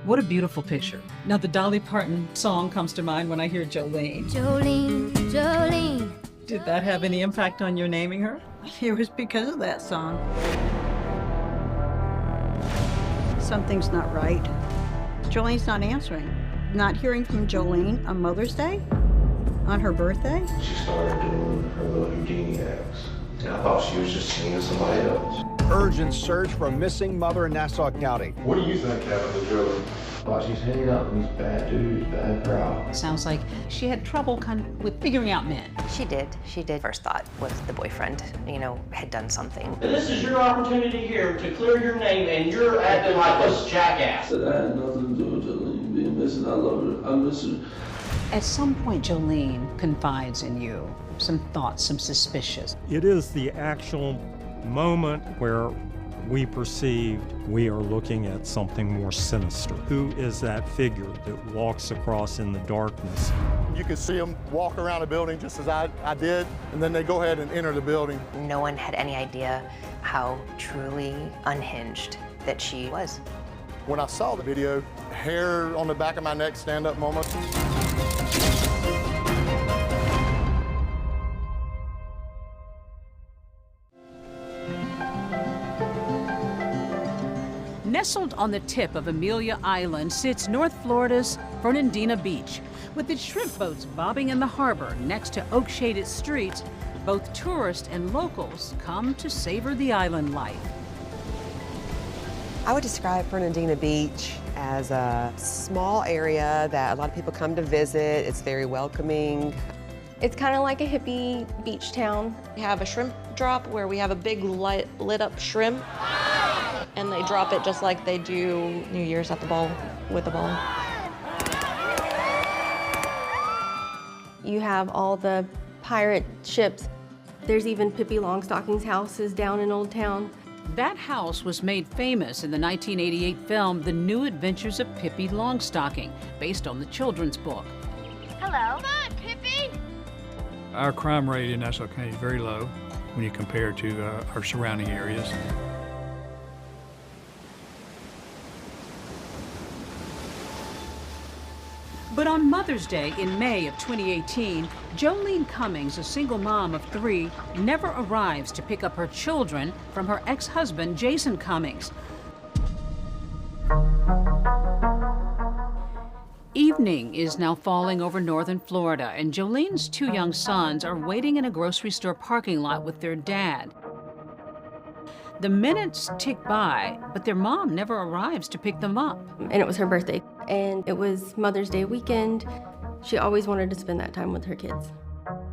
What a beautiful picture. Now, the Dolly Parton song comes to mind when I hear Jolene. Jolene, Jolene. Did that have any impact on your naming her? It was because of that song. Something's not right. Jolene's not answering. Not hearing from Jolene on Mother's Day? On her birthday? She started doing her little Houdini acts, and I thought she was just seeing somebody else. Urgent search for a missing mother in Nassau County. What do you think happened to Joey? Like she's hanging out with these bad dudes, bad crowd. Sounds like she had trouble with figuring out men. She did. First thought was the boyfriend, had done something. And this is your opportunity here to clear your name, and you're acting like this jackass. I had nothing to do with Jolene being missing. I love her. I miss her. At some point, Jolene confides in you some thoughts, some suspicions. It is the actual moment where we perceived we are looking at something more sinister. Who is that figure that walks across in the darkness? You could see them walk around the building just as I did, and then they go ahead and enter the building. No one had any idea how truly unhinged that she was. When I saw the video, hair on the back of my neck stand up moment. Nestled on the tip of Amelia Island sits North Florida's Fernandina Beach. With its shrimp boats bobbing in the harbor next to oak-shaded streets, both tourists and locals come to savor the island life. I would describe Fernandina Beach as a small area that a lot of people come to visit. It's very welcoming. It's kind of like a hippie beach town. We have a shrimp drop where we have a big lit up shrimp, and they drop it just like they do New Year's at the ball with the ball. You have all the pirate ships. There's even Pippi Longstocking's houses down in Old Town. That house was made famous in the 1988 film The New Adventures of Pippi Longstocking, based on the children's book. Hello. Come on, Pippi. Our crime rate in Nassau County is very low when you compare to our surrounding areas. But on Mother's Day in May of 2018, Jolene Cummings, a single mom of 3, never arrives to pick up her children from her ex-husband, Jason Cummings. Evening is now falling over northern Florida, and Jolene's 2 young sons are waiting in a grocery store parking lot with their dad. The minutes tick by, but their mom never arrives to pick them up. And it was her birthday, and it was Mother's Day weekend. She always wanted to spend that time with her kids.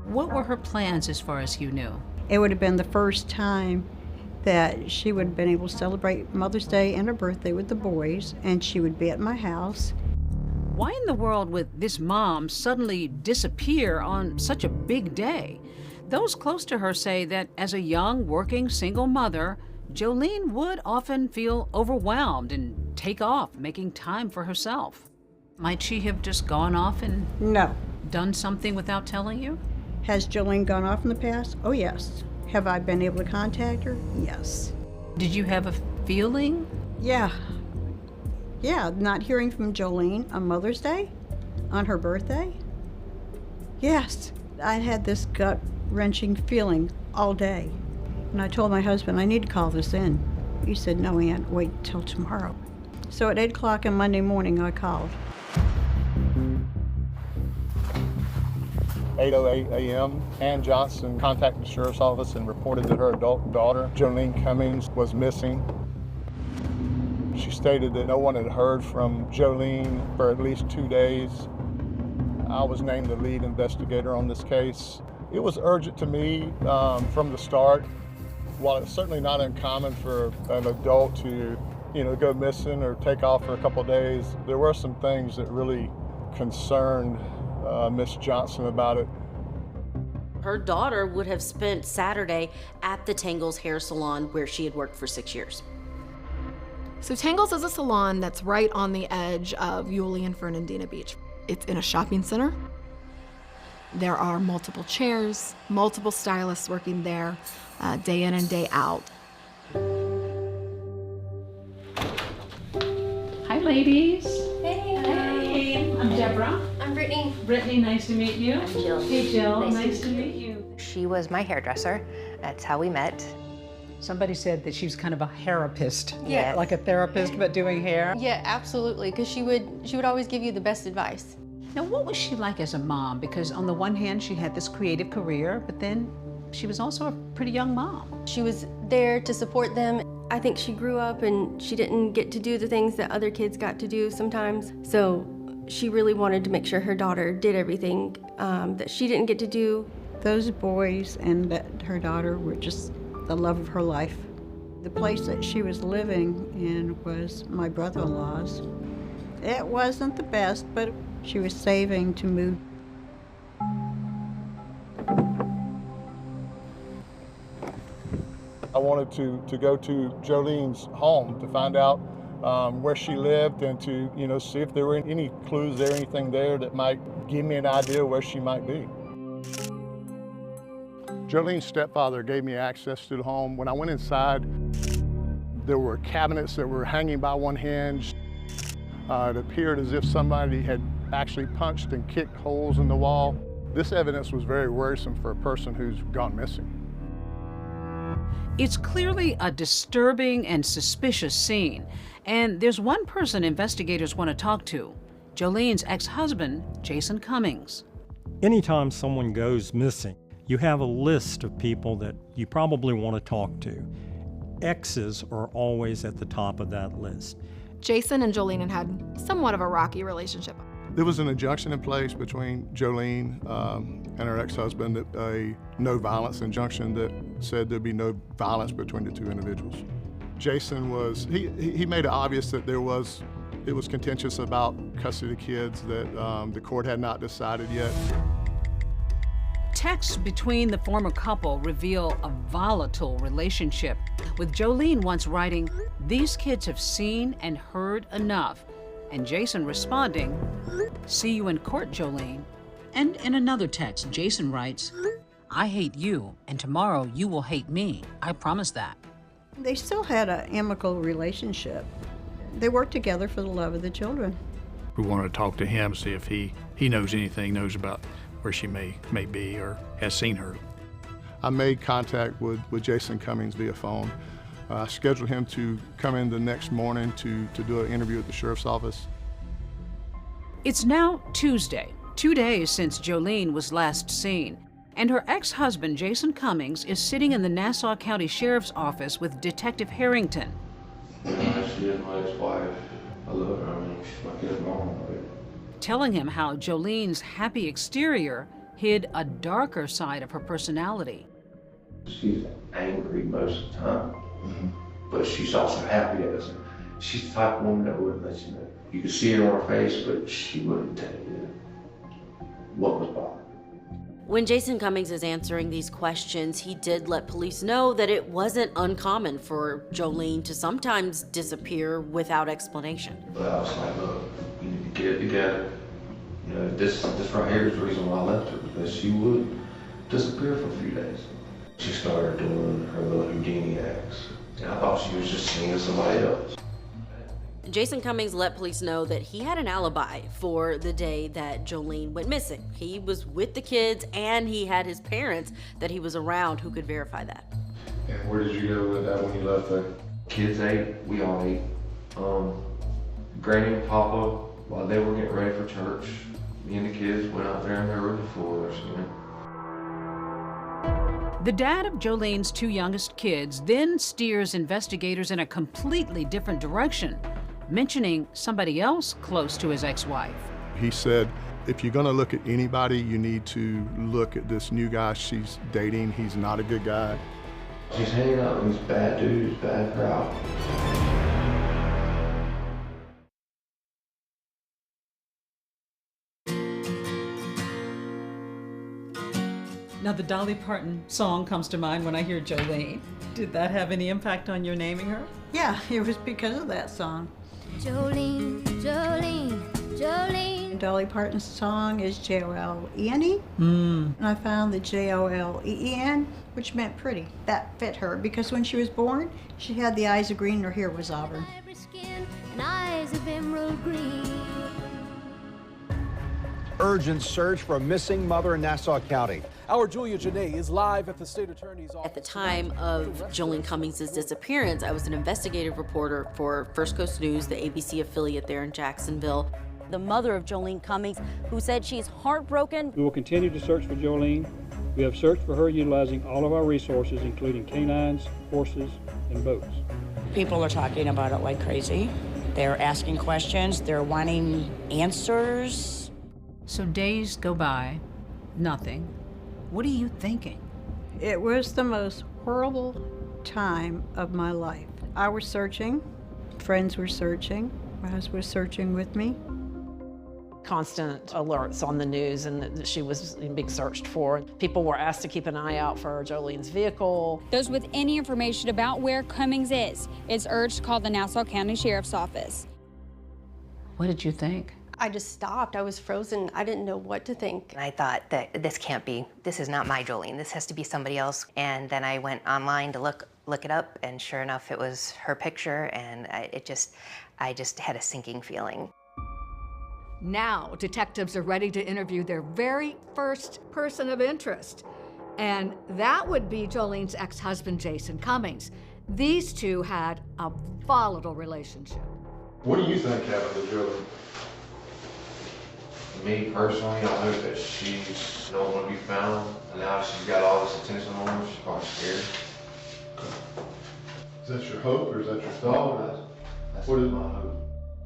What were her plans as far as you knew? It would have been the first time that she would have been able to celebrate Mother's Day and her birthday with the boys, and she would be at my house. Why in the world would this mom suddenly disappear on such a big day? Those close to her say that as a young, working, single mother, Jolene would often feel overwhelmed and take off, making time for herself. Might she have just gone off and done something without telling you? Has Jolene gone off in the past? Oh, yes. Have I been able to contact her? Yes. Did you have a feeling? Yeah, not hearing from Jolene on Mother's Day, on her birthday. Yes, I had this gut-wrenching feeling all day. And I told my husband, I need to call this in. He said, no, Aunt, wait till tomorrow. So at 8 o'clock on Monday morning, I called. 8:08 a.m., Ann Johnson contacted the sheriff's office and reported that her adult daughter, Jolene Cummings, was missing. She stated that no one had heard from Jolene for at least 2 days. I was named the lead investigator on this case. It was urgent to me from the start. While it's certainly not uncommon for an adult to, go missing or take off for a couple of days, there were some things that really concerned Miss Johnson about it. Her daughter would have spent Saturday at the Tangles hair salon where she had worked for 6 years. So Tangles is a salon that's right on the edge of Yulee and Fernandina Beach. It's in a shopping center. There are multiple chairs, multiple stylists working there, day in and day out. Hi, ladies. Deborah. I'm Brittany. Brittany, nice to meet you. I'm Jill. Hey, Jill. Nice to meet you. She was my hairdresser. That's how we met. Somebody said that she was kind of a hairapist. Yeah. Like a therapist, but doing hair. Yeah, absolutely, because she would always give you the best advice. Now, what was she like as a mom? Because on the one hand, she had this creative career, but then she was also a pretty young mom. She was there to support them. I think she grew up and she didn't get to do the things that other kids got to do sometimes. So she really wanted to make sure her daughter did everything that she didn't get to do. Those boys and her daughter were just the love of her life. The place that she was living in was my brother-in-law's. It wasn't the best, but she was saving to move. I wanted to go to Jolene's home to find out where she lived and to, see if there were any clues there, anything there that might give me an idea where she might be. Jolene's stepfather gave me access to the home. When I went inside, there were cabinets that were hanging by one hinge. It appeared as if somebody had actually punched and kicked holes in the wall. This evidence was very worrisome for a person who's gone missing. It's clearly a disturbing and suspicious scene, and there's one person investigators want to talk to, Jolene's ex-husband, Jason Cummings. Anytime someone goes missing, you have a list of people that you probably want to talk to. Exes are always at the top of that list. Jason and Jolene had somewhat of a rocky relationship. There was an injunction in place between Jolene and her ex-husband, a no violence injunction that said there'd be no violence between the two individuals. Jason he made it obvious that it was contentious about custody of the kids, that the court had not decided yet. Texts between the former couple reveal a volatile relationship, with Jolene once writing, "These kids have seen and heard enough," and Jason responding, "See you in court, Jolene." And in another text, Jason writes, "I hate you, and tomorrow you will hate me. I promise that." They still had an amicable relationship. They worked together for the love of the children. We wanted to talk to him, see if he knows anything, knows about where she may be or has seen her. I made contact with Jason Cummings via phone. I scheduled him to come in the next morning to do an interview at the sheriff's office. It's now Tuesday, 2 days since Jolene was last seen, and her ex-husband, Jason Cummings, is sitting in the Nassau County Sheriff's Office with Detective Harrington. She is my ex-wife. I love her. I mean, she's my kid's mom. Telling him how Jolene's happy exterior hid a darker side of her personality. She's angry most of the time, but she's also happy at us. She's the type of woman that wouldn't let you know. You could see it on her face, but she wouldn't tell you what was bothering her. When Jason Cummings is answering these questions, he did let police know that it wasn't uncommon for Jolene to sometimes disappear without explanation. But I was like, look, you need to get it together. You know, this right here is the reason why I left her, because she would disappear for a few days. She started doing her little Houdini acts, and I thought she was just seeing somebody else. Jason Cummings let police know that he had an alibi for the day that Jolene went missing. He was with the kids, and he had his parents that he was around who could verify that. And where did you go with that when you left there? Kids ate, we all ate. Granny and Papa, while they were getting ready for church, me and the kids went out there in their room floors, The dad of Jolene's two youngest kids then steers investigators in a completely different direction, mentioning somebody else close to his ex-wife. He said, if you're gonna look at anybody, you need to look at this new guy she's dating. He's not a good guy. She's hanging out with these bad dudes, bad crowd. Now, the Dolly Parton song comes to mind when I hear Jolene. Did that have any impact on your naming her? Yeah, it was because of that song. Jolene, Jolene, Jolene. Dolly Parton's song is J-O-L-E-N-E. And I found the J-O-L-E-E-N, which meant pretty. That fit her because when she was born, she had the eyes of green and her hair was auburn. Every skin and eyes of emerald green. Urgent search for a missing mother in Nassau County. Our Julia Janae is live at the state attorney's office. At the time of Jolene Cummings' disappearance, I was an investigative reporter for First Coast News, the ABC affiliate there in Jacksonville. The mother of Jolene Cummings, who said she's heartbroken. We will continue to search for Jolene. We have searched for her utilizing all of our resources, including canines, horses, and boats. People are talking about it like crazy. They're asking questions. They're wanting answers. So days go by, nothing. What are you thinking? It was the most horrible time of my life. I was searching, friends were searching, my husband was searching with me. Constant alerts on the news and that she was being searched for. People were asked to keep an eye out for Jolene's vehicle. Those with any information about where Cummings is urged to call the Nassau County Sheriff's Office. What did you think? I just stopped. I was frozen. I didn't know what to think. And I thought that this is not my Jolene. This has to be somebody else. And then I went online to look it up, and sure enough, it was her picture, and I just had a sinking feeling. Now, detectives are ready to interview their very first person of interest, and that would be Jolene's ex-husband, Jason Cummings. These two had a volatile relationship. What do you think happened to Jolene? Me personally, I hope that she's not going to be found, and now she's got all this attention on her, she's probably scared. Is that your hope or is that your thought? That's what is my hope.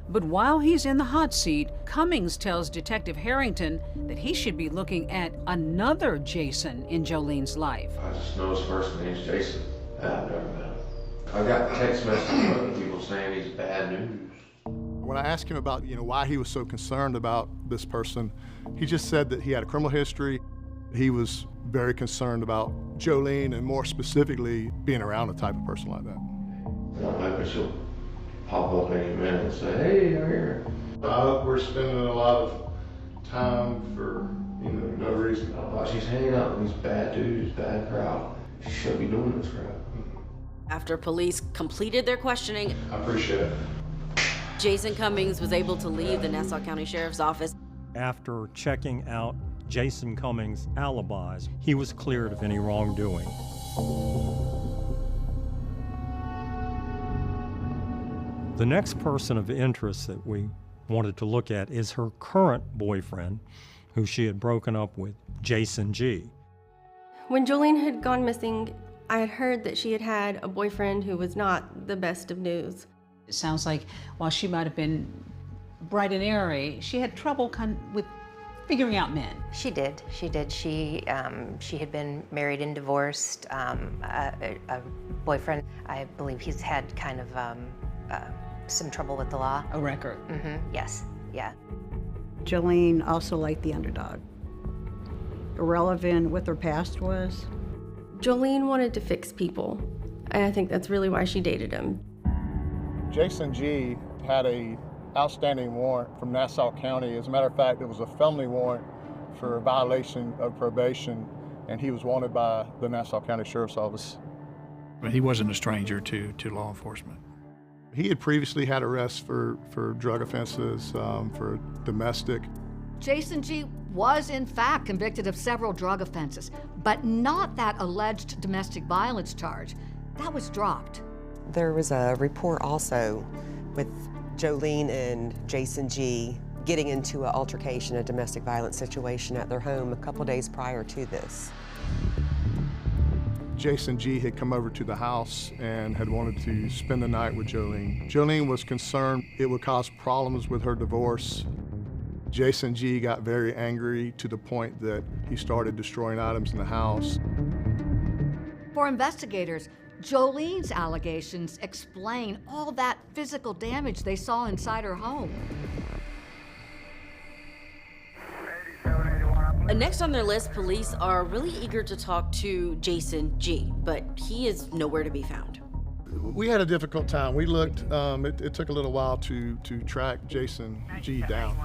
But while he's in the hot seat, Cummings tells Detective Harrington that he should be looking at another Jason in Jolene's life. I just know his first name's Jason. I've never met him. I got text messages from other people saying he's bad news. When I asked him about, why he was so concerned about this person, he just said that he had a criminal history. He was very concerned about Jolene and more specifically being around a type of person like that. And I'm hoping she'll pop up any minute and say, hey, I'm here. I hope we're spending a lot of time for, no reason. She's hanging out with these bad dudes, bad crowd. She shouldn't be doing this crap. After police completed their questioning, I appreciate it. Jason Cummings was able to leave the Nassau County Sheriff's Office. After checking out Jason Cummings' alibis, he was cleared of any wrongdoing. The next person of interest that we wanted to look at is her current boyfriend, who she had broken up with, Jason G. When Jolene had gone missing, I had heard that she had had a boyfriend who was not the best of news. It sounds like while she might have been bright and airy, she had trouble with figuring out men. She did. She had been married and divorced. A boyfriend, I believe he's had kind of some trouble with the law. A record. Mm-hmm. Yes. Yeah. Jolene also liked the underdog. Irrelevant what their past was. Jolene wanted to fix people, and I think that's really why she dated him. Jason G had a outstanding warrant from Nassau County. As a matter of fact, it was a felony warrant for a violation of probation, and he was wanted by the Nassau County Sheriff's Office. But he wasn't a stranger to law enforcement. He had previously had arrests for drug offenses, for domestic. Jason G was in fact convicted of several drug offenses, but not that alleged domestic violence charge. That was dropped. There was a report also with Jolene and Jason G getting into an altercation, a domestic violence situation at their home a couple days prior to this. Jason G had come over to the house and had wanted to spend the night with Jolene. Jolene was concerned it would cause problems with her divorce. Jason G got very angry to the point that he started destroying items in the house. For investigators, Jolene's allegations explain all that physical damage they saw inside her home. Next on their list, police are really eager to talk to Jason G, but he is nowhere to be found. We had a difficult time. We looked, it took a little while to track Jason G down.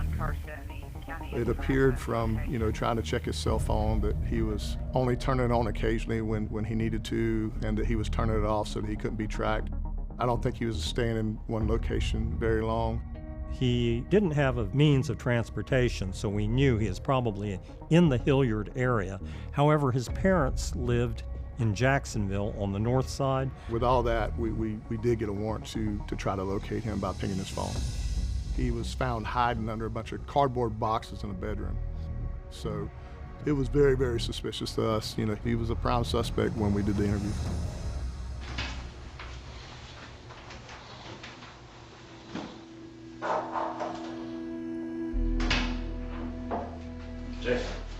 It appeared from, trying to check his cell phone that he was only turning it on occasionally when he needed to, and that he was turning it off so that he couldn't be tracked. I don't think he was staying in one location very long. He didn't have a means of transportation, so we knew he was probably in the Hilliard area. However, his parents lived in Jacksonville on the north side. With all that, we did get a warrant to try to locate him by pinging his phone. He was found hiding under a bunch of cardboard boxes in a bedroom. So it was very, very suspicious to us. You know, he was a prime suspect when we did the interview.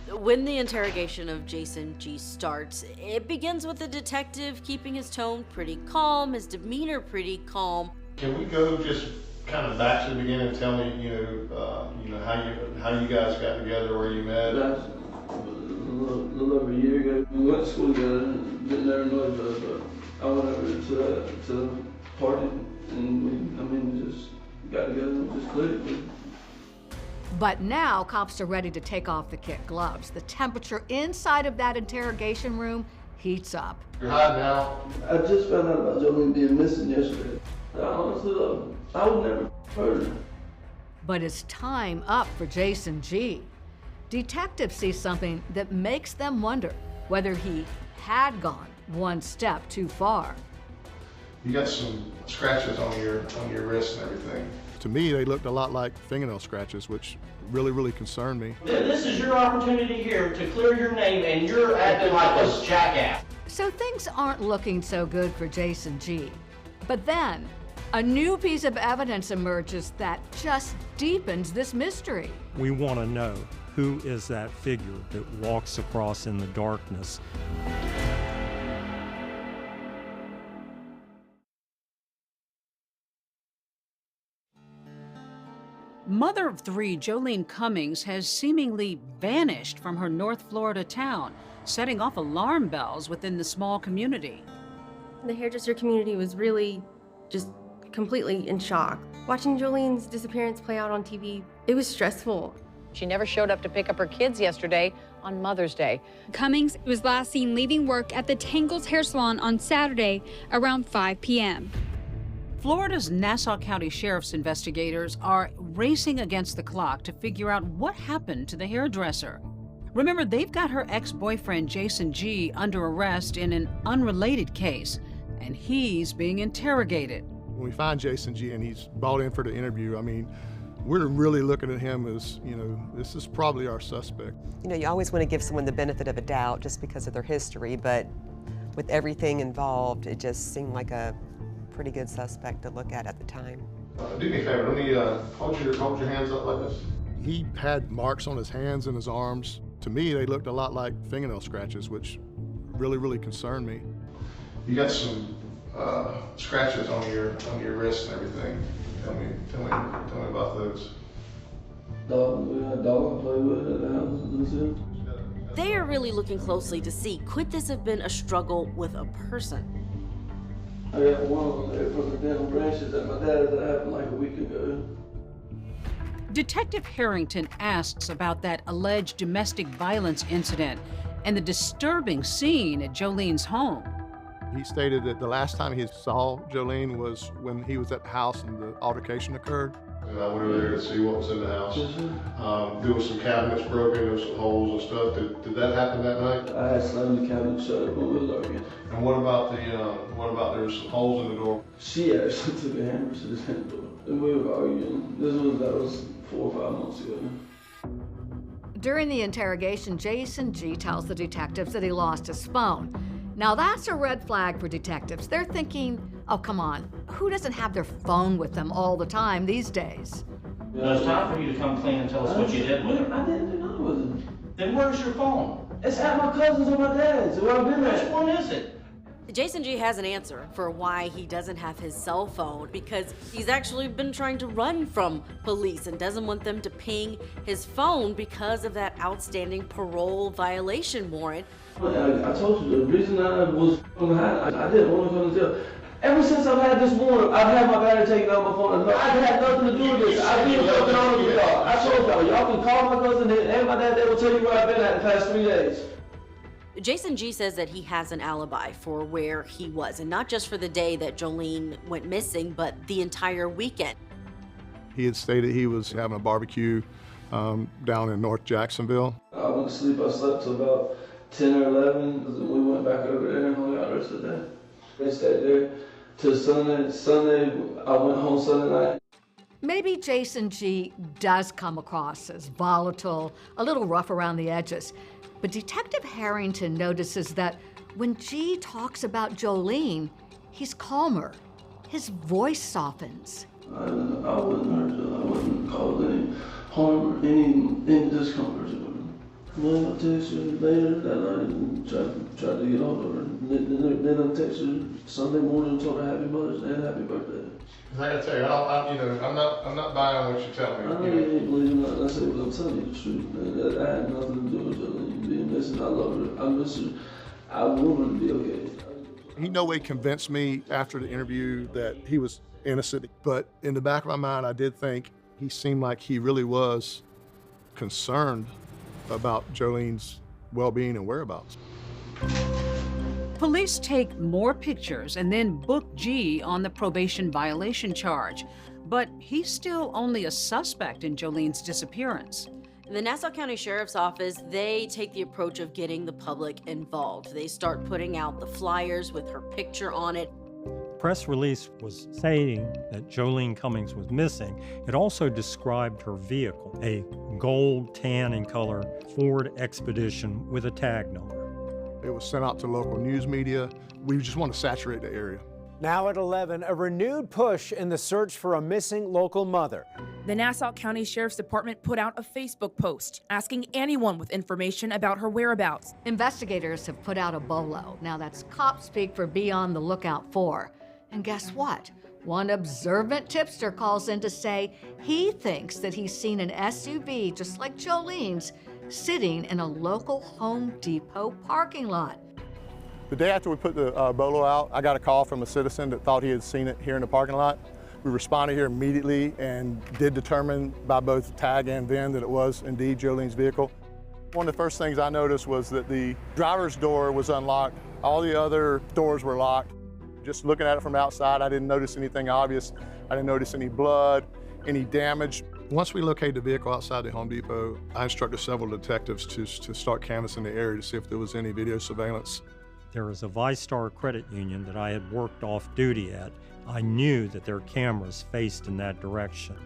When the interrogation of Jason G. starts, it begins with the detective keeping his tone pretty calm, his demeanor pretty calm. Can we go just kind of back to the beginning and tell me, how you guys got together, where you met? That's a little over a year ago. We went to school together, didn't never know each other, but I went over to party, and we just got together and just clicked. But now cops are ready to take off the kid gloves. The temperature inside of that interrogation room heats up. You're hiding out. I just found out about Jolene being missing yesterday. Honestly, though, I would never hurt her. But it's time up for Jason G. Detectives see something that makes them wonder whether he had gone one step too far. You got some scratches on your wrist and everything. To me, they looked a lot like fingernail scratches, which really, really concerned me. This is your opportunity here to clear your name, and you're acting like a jackass. So things aren't looking so good for Jason G. But then, a new piece of evidence emerges that just deepens this mystery. We want to know, who is that figure that walks across in the darkness? Mother of three, Jolene Cummings, has seemingly vanished from her North Florida town, setting off alarm bells within the small community. The hairdresser community was really just completely in shock. Watching Jolene's disappearance play out on TV, it was stressful. She never showed up to pick up her kids yesterday on Mother's Day. Cummings was last seen leaving work at the Tangles Hair Salon on Saturday around 5 p.m. Florida's Nassau County Sheriff's investigators are racing against the clock to figure out what happened to the hairdresser. Remember, they've got her ex-boyfriend Jason G. under arrest in an unrelated case, and he's being interrogated. When we find Jason G. and he's brought in for the interview, I mean, we're really looking at him as, this is probably our suspect. You always want to give someone the benefit of a doubt just because of their history, but with everything involved, it just seemed like a pretty good suspect to look at the time. Do me a favor, let me hold your hands up like this. He had marks on his hands and his arms. To me, they looked a lot like fingernail scratches, which really, really concerned me. You got some scratches on your wrist and everything. Tell me about those. Dog I play with at the house. They are really looking closely to see, could this have been a struggle with a person? I got one on there from the damn branches at my dad's that happened like a week ago. Detective Harrington asks about that alleged domestic violence incident and the disturbing scene at Jolene's home. He stated that the last time he saw Jolene was when he was at the house and the altercation occurred. And I went over there to see what was in the house. There was some cabinets broken, there was some holes and stuff. Did that happen that night? I had slammed the cabinet shut when we was arguing. And what about there was some holes in the door? She actually took a hammer to the door. And we were arguing. That was 4 or 5 months ago. During the interrogation, Jason G. tells the detectives that he lost his phone. Now that's a red flag for detectives. They're thinking, oh, come on, who doesn't have their phone with them all the time these days? It's time for you to come clean and tell us what you did with it. I didn't do nothing with it. Then where's your phone? It's at my cousin's or my dad's. Where I've been at. Which one is it? Jason G has an answer for why he doesn't have his cell phone, because he's actually been trying to run from police and doesn't want them to ping his phone because of that outstanding parole violation warrant. I told you, the reason I was I didn't want to come to jail. Ever since I've had this warrant, I've had my battery taken out of my phone. I've had nothing to do with this. I've been fucking on with y'all. I told y'all can call my cousin and my dad, they will tell you where I've been at the past 3 days. Jason G says that he has an alibi for where he was, and not just for the day that Jolene went missing, but the entire weekend. He had stated he was having a barbecue down in North Jacksonville. I went to sleep, I slept till about 10 or 11. We went back over there and hung out the rest of the day. They stayed there till Sunday. Sunday, I went home Sunday night. Maybe Jason G. does come across as volatile, a little rough around the edges. But Detective Harrington notices that when G talks about Jolene, he's calmer. His voice softens. I wouldn't hurt her. I wouldn't cause any harm or any discomfort to her. When I text her later that night and tried to get hold of her. Then I texted her Sunday morning and told her Happy Mother's Day and Happy Birthday. I gotta tell you, I'm not buying what you're telling me. I know you ain't believing that. I said, but I'm telling you the truth, man. I had nothing to do with Jolene being missing. I love her. I miss her. I want her to be okay. He no way convinced me after the interview that he was innocent, but in the back of my mind, I did think he seemed like he really was concerned about Jolene's well-being and whereabouts. Police take more pictures and then book G on the probation violation charge, but he's still only a suspect in Jolene's disappearance. In the Nassau County Sheriff's Office, they take the approach of getting the public involved. They start putting out the flyers with her picture on it. Press release was stating that Jolene Cummings was missing. It also described her vehicle, a gold tan in color Ford Expedition with a tag number. It was sent out to local news media. We just want to saturate the area. Now at 11, a renewed push in the search for a missing local mother. The Nassau County Sheriff's Department put out a Facebook post asking anyone with information about her whereabouts. Investigators have put out a BOLO. Now that's cop speak for be on the lookout for. And guess what? One observant tipster calls in to say he thinks that he's seen an SUV just like Jolene's sitting in a local Home Depot parking lot. The day after we put the BOLO out, I got a call from a citizen that thought he had seen it here in the parking lot. We responded here immediately and did determine by both tag and VIN that it was indeed Jolene's vehicle. One of the first things I noticed was that the driver's door was unlocked. All the other doors were locked. Just looking at it from outside, I didn't notice anything obvious. I didn't notice any blood, any damage. Once we located the vehicle outside the Home Depot, I instructed several detectives to start canvassing the area to see if there was any video surveillance. There is a ViStar credit union that I had worked off duty at. I knew that their cameras faced in that direction.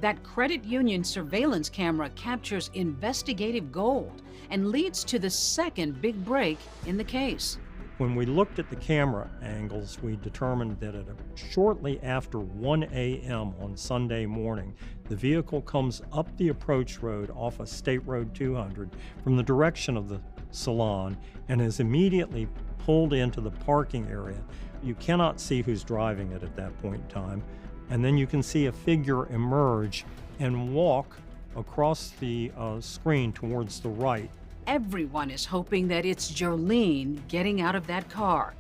That credit union surveillance camera captures investigative gold and leads to the second big break in the case. When we looked at the camera angles, we determined that shortly after 1 a.m. on Sunday morning, the vehicle comes up the approach road off of State Road 200 from the direction of the salon and is immediately pulled into the parking area. You cannot see who's driving it at that point in time. And then you can see a figure emerge and walk across the screen towards the right. Everyone is hoping that it's Jolene getting out of that car.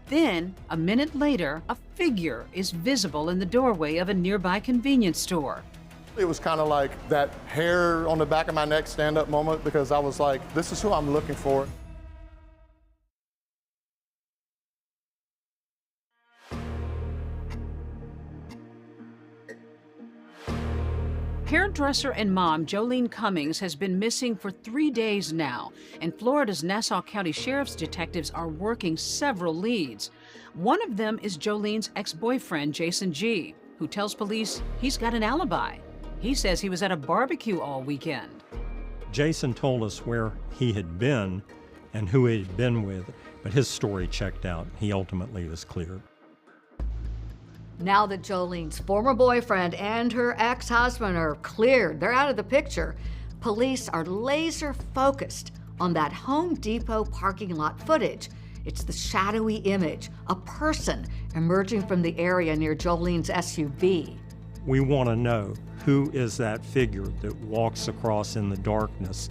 Then, a minute later, a figure is visible in the doorway of a nearby convenience store. It was kind of like that hair on the back of my neck stand-up moment because I was like, this is who I'm looking for. Hairdresser and mom Jolene Cummings has been missing for 3 days now, and Florida's Nassau County Sheriff's detectives are working several leads. One of them is Jolene's ex-boyfriend, Jason G., who tells police he's got an alibi. He says he was at a barbecue all weekend. Jason told us where he had been and who he had been with, but his story checked out. He ultimately was cleared. Now that Jolene's former boyfriend and her ex-husband are cleared, they're out of the picture, police are laser focused on that Home Depot parking lot footage. It's the shadowy image, a person emerging from the area near Jolene's SUV. We want to know who is that figure that walks across in the darkness.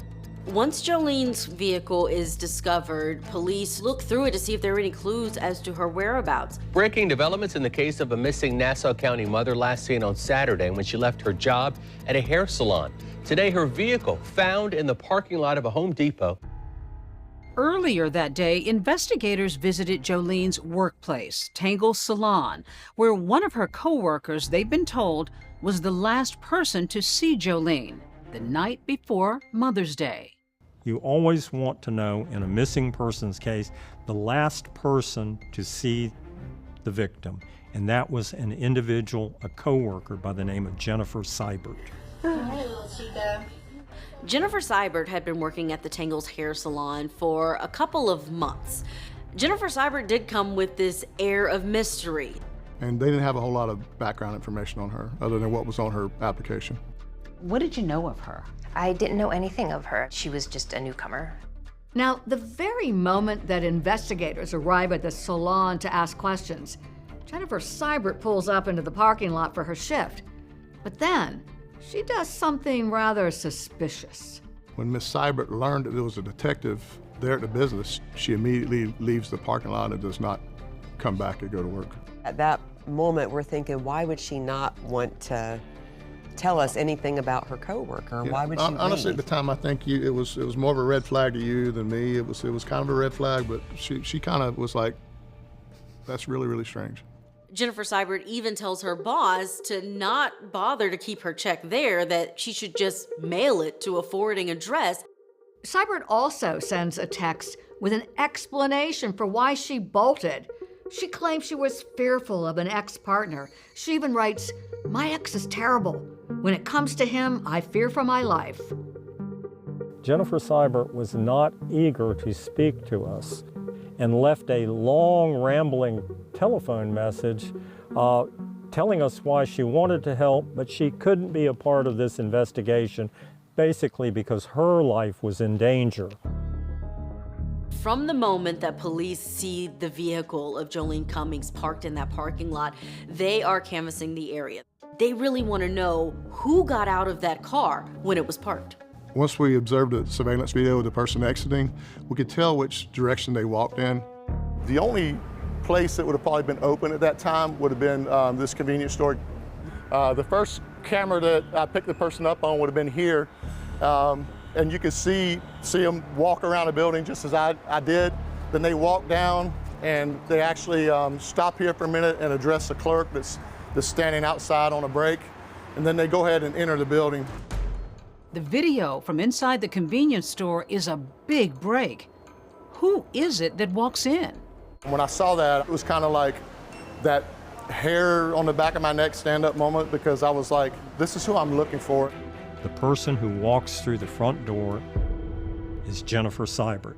Once Jolene's vehicle is discovered, police look through it to see if there are any clues as to her whereabouts. Breaking developments in the case of a missing Nassau County mother last seen on Saturday when she left her job at a hair salon. Today, her vehicle found in the parking lot of a Home Depot. Earlier that day, investigators visited Jolene's workplace, Tangle's Salon, where one of her co-workers, they've been told, was the last person to see Jolene the night before Mother's Day. You always want to know, in a missing persons case, the last person to see the victim, and that was an individual, a co-worker by the name of Jennifer Seibert. Jennifer Seibert had been working at the Tangles hair salon for a couple of months. Jennifer Seibert did come with this air of mystery. And they didn't have a whole lot of background information on her, other than what was on her application. What did you know of her? I didn't know anything of her. She was just a newcomer. Now, the very moment that investigators arrive at the salon to ask questions, Jennifer Seibert pulls up into the parking lot for her shift. But then, she does something rather suspicious. When Miss Seibert learned that there was a detective there at the business, she immediately leaves the parking lot and does not come back and go to work. At that moment, we're thinking, why would she not want to tell us anything about her coworker? Yeah. Why would she Honestly, leave? at the time, I think it was more of a red flag to you than me. It was kind of a red flag, but she kind of was like, that's really, really strange. Jennifer Seibert even tells her boss to not bother to keep her check there, that she should just mail it to a forwarding address. Seibert also sends a text with an explanation for why she bolted. She claims she was fearful of an ex-partner. She even writes, "My ex is terrible. When it comes to him, I fear for my life." Jennifer Seibert was not eager to speak to us and left a long, rambling telephone message telling us why she wanted to help, but she couldn't be a part of this investigation, basically because her life was in danger. From the moment that police see the vehicle of Jolene Cummings parked in that parking lot, they are canvassing the area. They really want to know who got out of that car when it was parked. Once we observed the surveillance video of the person exiting, we could tell which direction they walked in. The only place that would have probably been open at that time would have been this convenience store. The first camera that I picked the person up on would have been here, and you could see them walk around the building just as I did. Then they walk down, and they actually stop here for a minute and address the clerk that's standing outside on a break, and then they go ahead and enter the building. The video from inside the convenience store is a big break. Who is it that walks in? When I saw that, it was kind of like that hair on the back of my neck stand-up moment, because I was like, this is who I'm looking for. The person who walks through the front door is Jennifer Seibert.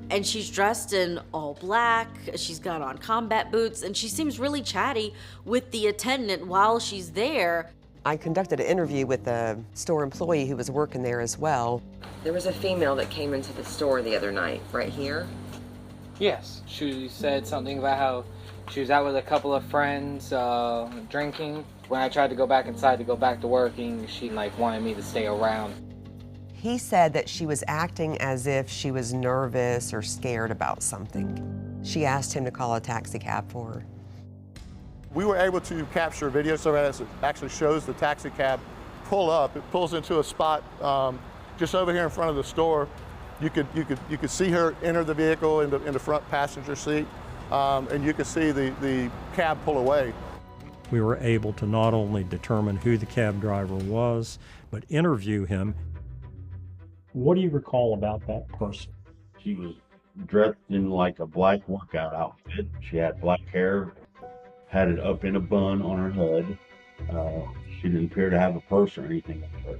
And she's dressed in all black, she's got on combat boots, and she seems really chatty with the attendant while she's there. I conducted an interview with a store employee who was working there as well. There was a female that came into the store the other night, right here. Yes, she said something about how she was out with a couple of friends drinking. When I tried to go back inside to go back to working, she wanted me to stay around. He said that she was acting as if she was nervous or scared about something. She asked him to call a taxi cab for her. We were able to capture video surveillance that actually shows the taxi cab pull up. It pulls into a spot just over here in front of the store. You could see her enter the vehicle in the front passenger seat, and you could see the cab pull away. We were able to not only determine who the cab driver was, but interview him. What do you recall about that person? She was dressed in like a black workout outfit. She had black hair, had it up in a bun on her head. She didn't appear to have a purse or anything with her.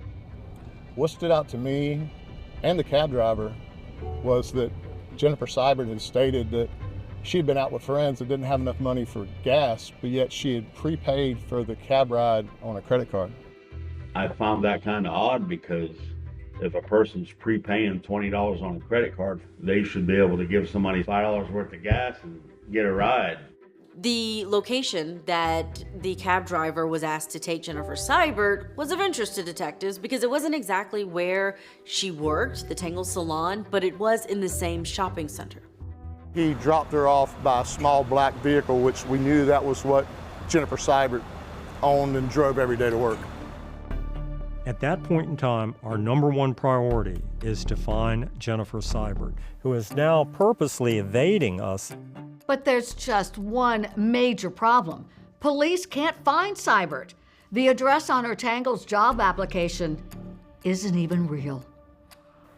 What stood out to me and the cab driver was that Jennifer Seibert had stated that she had been out with friends that didn't have enough money for gas, but yet she had prepaid for the cab ride on a credit card. I found that kind of odd, because if a person's prepaying $20 on a credit card, they should be able to give somebody $5 worth of gas and get a ride. The location that the cab driver was asked to take Jennifer Seibert was of interest to detectives because it wasn't exactly where she worked, the Tangle Salon, but it was in the same shopping center. He dropped her off by a small black vehicle, which we knew that was what Jennifer Seibert owned and drove every day to work. At that point in time, our number one priority is to find Jennifer Seibert, who is now purposely evading us. But there's just one major problem. Police can't find Seibert. The address on her Tangles job application isn't even real.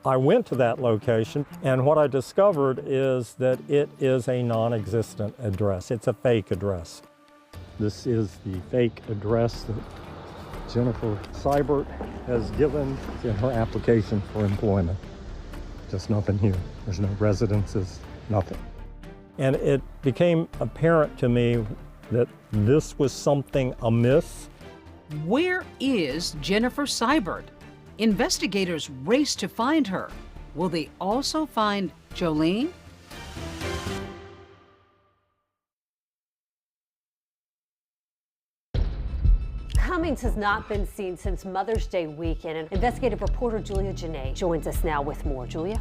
I went to that location, and what I discovered is that it is a non-existent address. It's a fake address. This is the fake address that Jennifer Seibert has given in her application for employment. Just nothing here. There's no residences, nothing. And it became apparent to me that this was something amiss. Where is Jennifer Seibert? Investigators race to find her. Will they also find Jolene? Cummings has not been seen since Mother's Day weekend, and investigative reporter Julia Janae joins us now with more. Julia?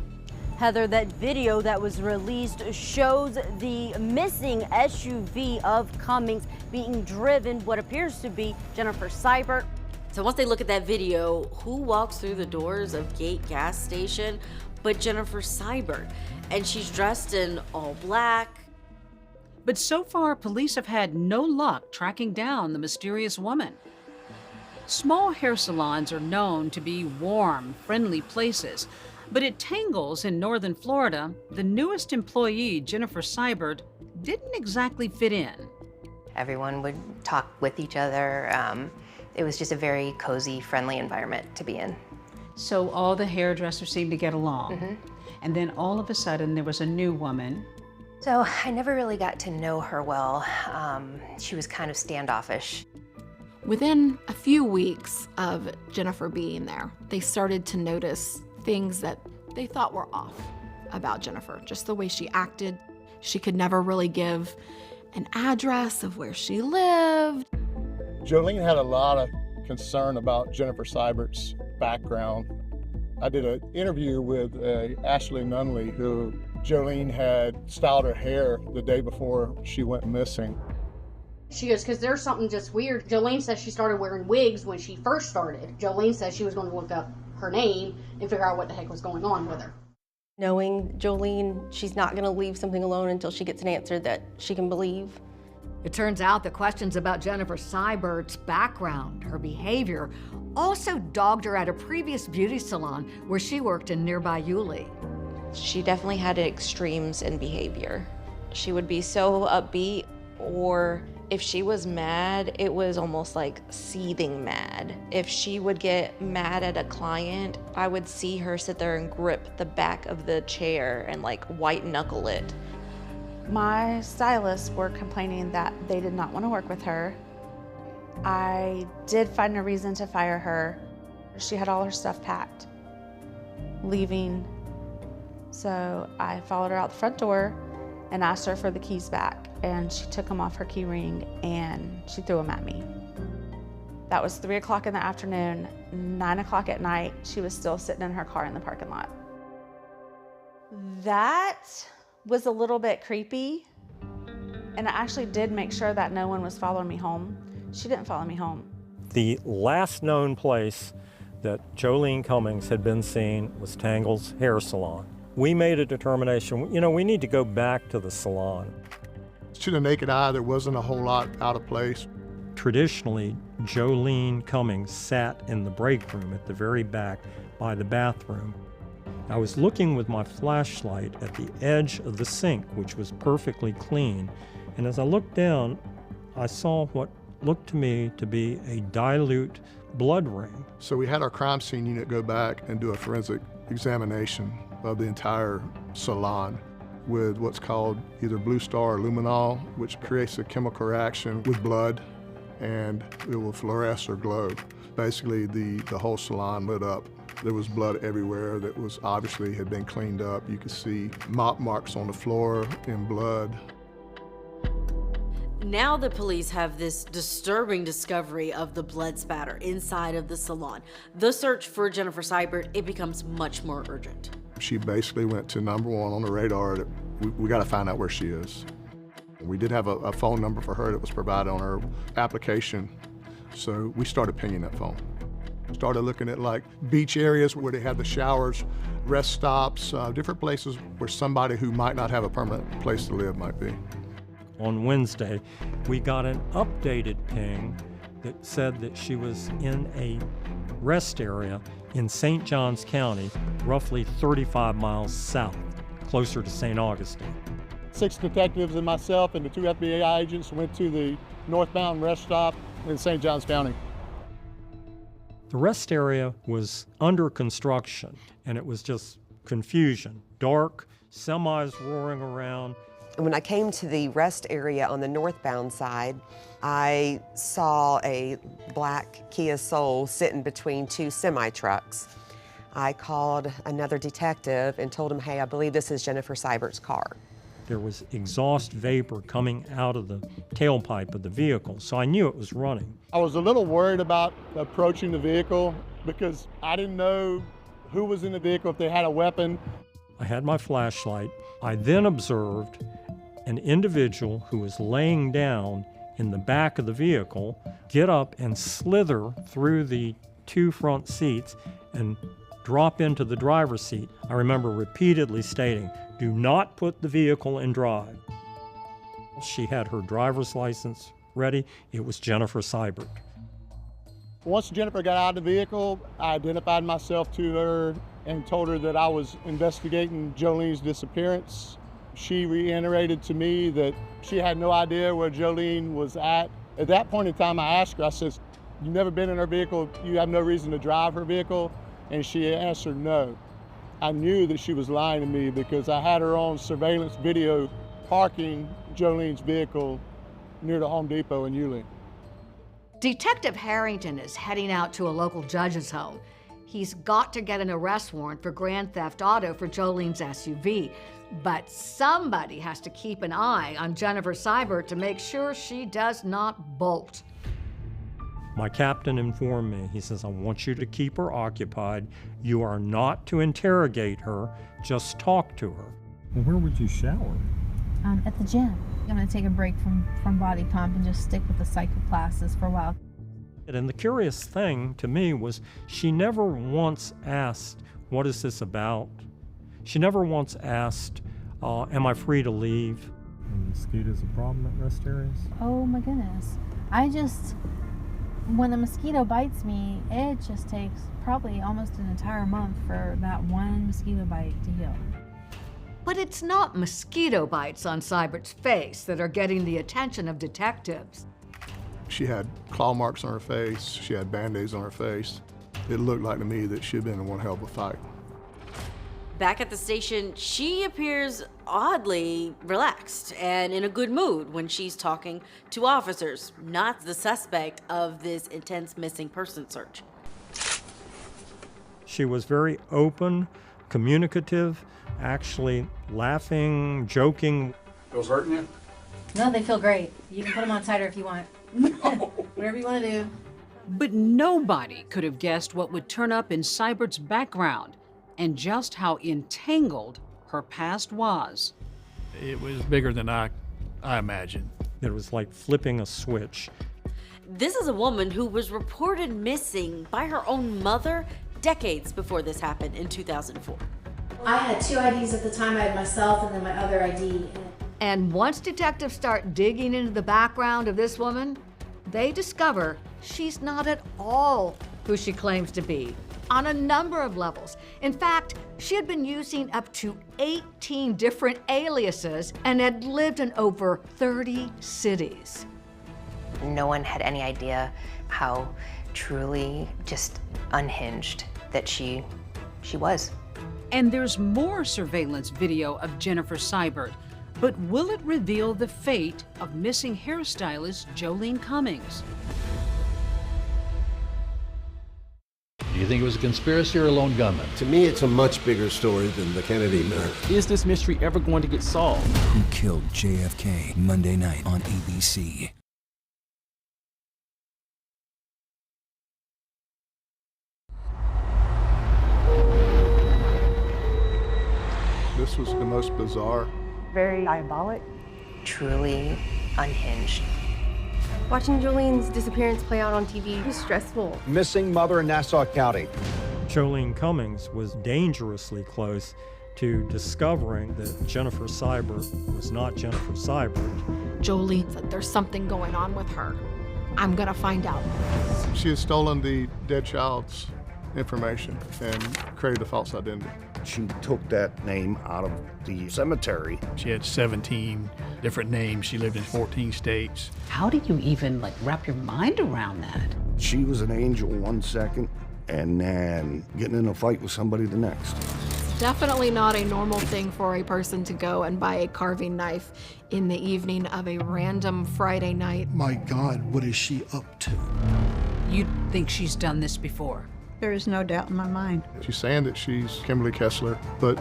Heather, that video that was released shows the missing SUV of Cummings being driven what appears to be Jennifer Seibert. So once they look at that video, who walks through the doors of Gate gas station but Jennifer Seibert? And she's dressed in all black. But so far, police have had no luck tracking down the mysterious woman. Small hair salons are known to be warm, friendly places, but at Tangles in northern Florida, the newest employee, Jennifer Seibert, didn't exactly fit in. Everyone would talk with each other. It was just a very cozy, friendly environment to be in. So all the hairdressers seemed to get along. Mm-hmm. And then all of a sudden, there was a new woman. So I never really got to know her well. She was kind of standoffish. Within a few weeks of Jennifer being there, they started to notice things that they thought were off about Jennifer, just the way she acted. She could never really give an address of where she lived. Jolene had a lot of concern about Jennifer Seibert's background. I did an interview with Ashley Nunley, who Jolene had styled her hair the day before she went missing. She goes, because there's something just weird. Jolene says she started wearing wigs when she first started. Jolene says she was going to look up her name and figure out what the heck was going on with her. Knowing Jolene, she's not going to leave something alone until she gets an answer that she can believe. It turns out the questions about Jennifer Seibert's background, her behavior, also dogged her at a previous beauty salon where she worked in nearby Yulee. She definitely had extremes in behavior. She would be so upbeat, or if she was mad, it was almost like seething mad. If she would get mad at a client, I would see her sit there and grip the back of the chair and like white knuckle it. My stylists were complaining that they did not want to work with her. I did find a reason to fire her. She had all her stuff packed, leaving. So I followed her out the front door and asked her for the keys back, and she took them off her key ring and she threw them at me. That was 3 o'clock in the afternoon. 9 o'clock at night, she was still sitting in her car in the parking lot. That was a little bit creepy, and I actually did make sure that no one was following me home. She didn't follow me home. The last known place that Jolene Cummings had been seen was Tangles Hair Salon. We made a determination, we need to go back to the salon. To the naked eye, there wasn't a whole lot out of place. Traditionally, Jolene Cummings sat in the break room at the very back by the bathroom. I was looking with my flashlight at the edge of the sink, which was perfectly clean, and as I looked down, I saw what looked to me to be a dilute blood ring. So we had our crime scene unit go back and do a forensic examination of the entire salon with what's called either Blue Star or luminol, which creates a chemical reaction with blood, and it will fluoresce or glow. Basically, the whole salon lit up. There was blood everywhere that was obviously had been cleaned up. You could see mop marks on the floor in blood. Now the police have this disturbing discovery of the blood spatter inside of the salon. The search for Jennifer Seibert, it becomes much more urgent. She basically went to number one on the radar that we got to find out where she is. We did have a phone number for her that was provided on her application, so we started pinging that phone. Started looking at like beach areas where they had the showers, rest stops, different places where somebody who might not have a permanent place to live might be. On Wednesday, we got an updated ping that said that she was in a rest area in St. Johns County, roughly 35 miles south, closer to St. Augustine. 6 detectives and myself and the 2 FBI agents went to the northbound rest stop in St. Johns County. The rest area was under construction, and it was just confusion. Dark, semis roaring around. When I came to the rest area on the northbound side, I saw a black Kia Soul sitting between 2 semi-trucks. I called another detective and told him, hey, I believe this is Jennifer Seibert's car. There was exhaust vapor coming out of the tailpipe of the vehicle, so I knew it was running. I was a little worried about approaching the vehicle because I didn't know who was in the vehicle, if they had a weapon. I had my flashlight. I then observed an individual who was laying down in the back of the vehicle get up and slither through the 2 front seats and drop into the driver's seat. I remember repeatedly stating, do not put the vehicle in drive. She had her driver's license ready. It was Jennifer Seibert. Once Jennifer got out of the vehicle, I identified myself to her and told her that I was investigating Jolene's disappearance. She reiterated to me that she had no idea where Jolene was at. At that point in time, I asked her, I said, you've never been in her vehicle, you have no reason to drive her vehicle? And she answered no. I knew that she was lying to me because I had her on surveillance video parking Jolene's vehicle near the Home Depot in Yulee. Detective Harrington is heading out to a local judge's home. He's got to get an arrest warrant for grand theft auto for Jolene's SUV. But somebody has to keep an eye on Jennifer Seibert to make sure she does not bolt. My captain informed me, he says, I want you to keep her occupied. You are not to interrogate her, just talk to her. Well, where would you shower? At the gym. I'm gonna take a break from body pump and just stick with the cycle classes for a while. And the curious thing to me was she never once asked, what is this about? She never once asked, am I free to leave? And mosquitoes a problem at rest areas? Oh my goodness. When a mosquito bites me, it just takes probably almost an entire month for that one mosquito bite to heal. But it's not mosquito bites on Seibert's face that are getting the attention of detectives. She had claw marks on her face, she had band-aids on her face. It looked like to me that she had been in one hell of a fight. Back at the station, she appears oddly relaxed and in a good mood when she's talking to officers, not the suspect of this intense missing person search. She was very open, communicative, actually laughing, joking. Those hurting you? No, they feel great. You can put them on tighter if you want. Whatever you want to do. But nobody could have guessed what would turn up in Seibert's background and just how entangled her past was. It was bigger than I imagined. It was like flipping a switch. This is a woman who was reported missing by her own mother decades before this happened in 2004. I had 2 IDs at the time. I had myself and then my other ID. And once detectives start digging into the background of this woman, they discover she's not at all who she claims to be on a number of levels. In fact, she had been using up to 18 different aliases and had lived in over 30 cities. No one had any idea how truly just unhinged that she was. And there's more surveillance video of Jennifer Seibert, but will it reveal the fate of missing hairstylist Jolene Cummings? Do you think it was a conspiracy or a lone gunman? To me, it's a much bigger story than the Kennedy murder. Is this mystery ever going to get solved? Who killed JFK? Monday night on ABC. This was the most bizarre. Very diabolic. Truly unhinged. Watching Jolene's disappearance play out on TV was stressful. Missing mother in Nassau County. Jolene Cummings was dangerously close to discovering that Jennifer Seibert was not Jennifer Seibert. Jolene said there's something going on with her. I'm gonna find out. She had stolen the dead child's information and created a false identity. She took that name out of the cemetery. She had 17 different names. She lived in 14 states. How do you even wrap your mind around that? She was an angel one second and then getting in a fight with somebody the next. Definitely not a normal thing for a person to go and buy a carving knife in the evening of a random Friday night. My God, what is she up to? You think she's done this before? There is no doubt in my mind. She's saying that she's Kimberly Kessler, but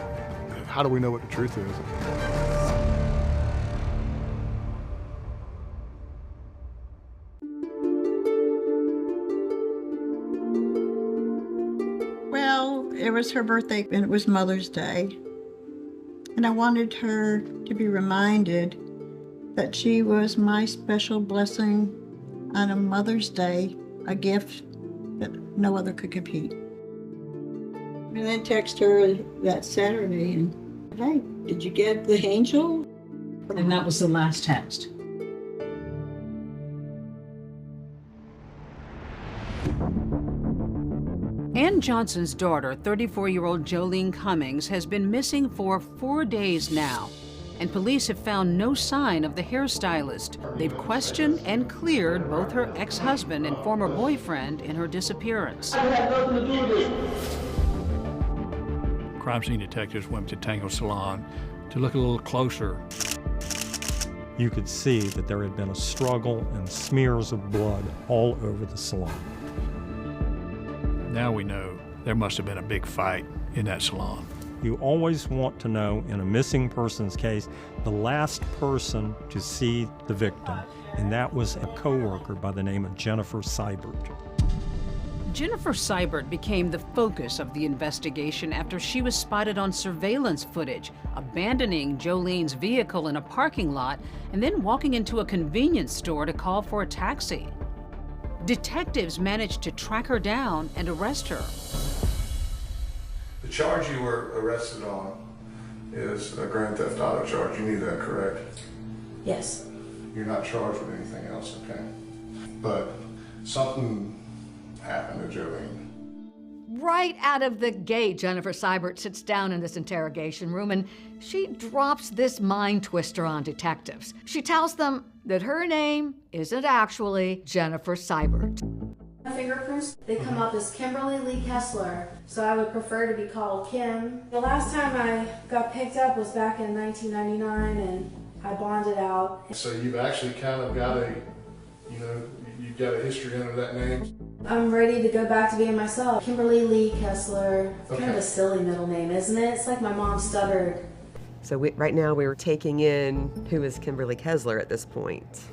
how do we know what the truth is? Well, it was her birthday and it was Mother's Day. And I wanted her to be reminded that she was my special blessing on a Mother's Day, a gift that no other could compete. And then text her that Saturday and, hey, did you get the angel? And that was the last text. Ann Johnson's daughter, 34-year-old Jolene Cummings, has been missing for 4 days now, and police have found no sign of the hairstylist. They've questioned and cleared both her ex-husband and former boyfriend in her disappearance. Crime scene detectives went to Tango Salon to look a little closer. You could see that there had been a struggle and smears of blood all over the salon. Now we know there must have been a big fight in that salon. You always want to know, in a missing persons case, the last person to see the victim, and that was a coworker by the name of Jennifer Seibert. Jennifer Seibert became the focus of the investigation after she was spotted on surveillance footage, abandoning Jolene's vehicle in a parking lot and then walking into a convenience store to call for a taxi. Detectives managed to track her down and arrest her. The charge you were arrested on is a grand theft auto charge. You knew that, correct? Yes. You're not charged with anything else, okay? But something happened to Jolene. Right out of the gate, Jennifer Seibert sits down in this interrogation room and she drops this mind twister on detectives. She tells them that her name isn't actually Jennifer Seibert. Fingerprints, they come up as Kimberly Lee Kessler, so I would prefer to be called Kim. The last time I got picked up was back in 1999 and I bonded out. So you've actually kind of got you've got a history under that name? I'm ready to go back to being myself. Kimberly Lee Kessler. It's kind of a silly middle name, isn't it? It's like my mom stuttered. So right now we're taking in who is Kimberly Kessler at this point.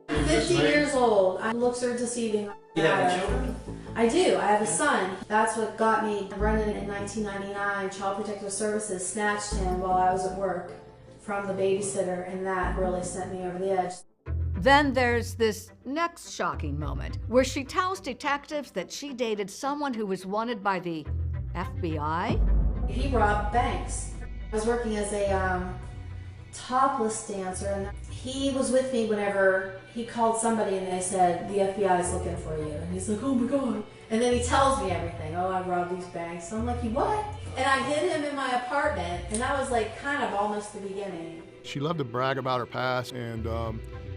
I'm 50 years old. Looks are deceiving. You have children? I do. I have a son. That's what got me running in 1999. Child Protective Services snatched him while I was at work from the babysitter, and that really sent me over the edge. Then there's this next shocking moment where she tells detectives that she dated someone who was wanted by the FBI. He robbed banks. I was working as a topless dancer, and he was with me whenever he called somebody and they said, the FBI is looking for you. And he's like, oh my God. And then he tells me everything. Oh, I robbed these banks. So I'm like, you what? And I hid him in my apartment, and that was kind of almost the beginning. She loved to brag about her past, and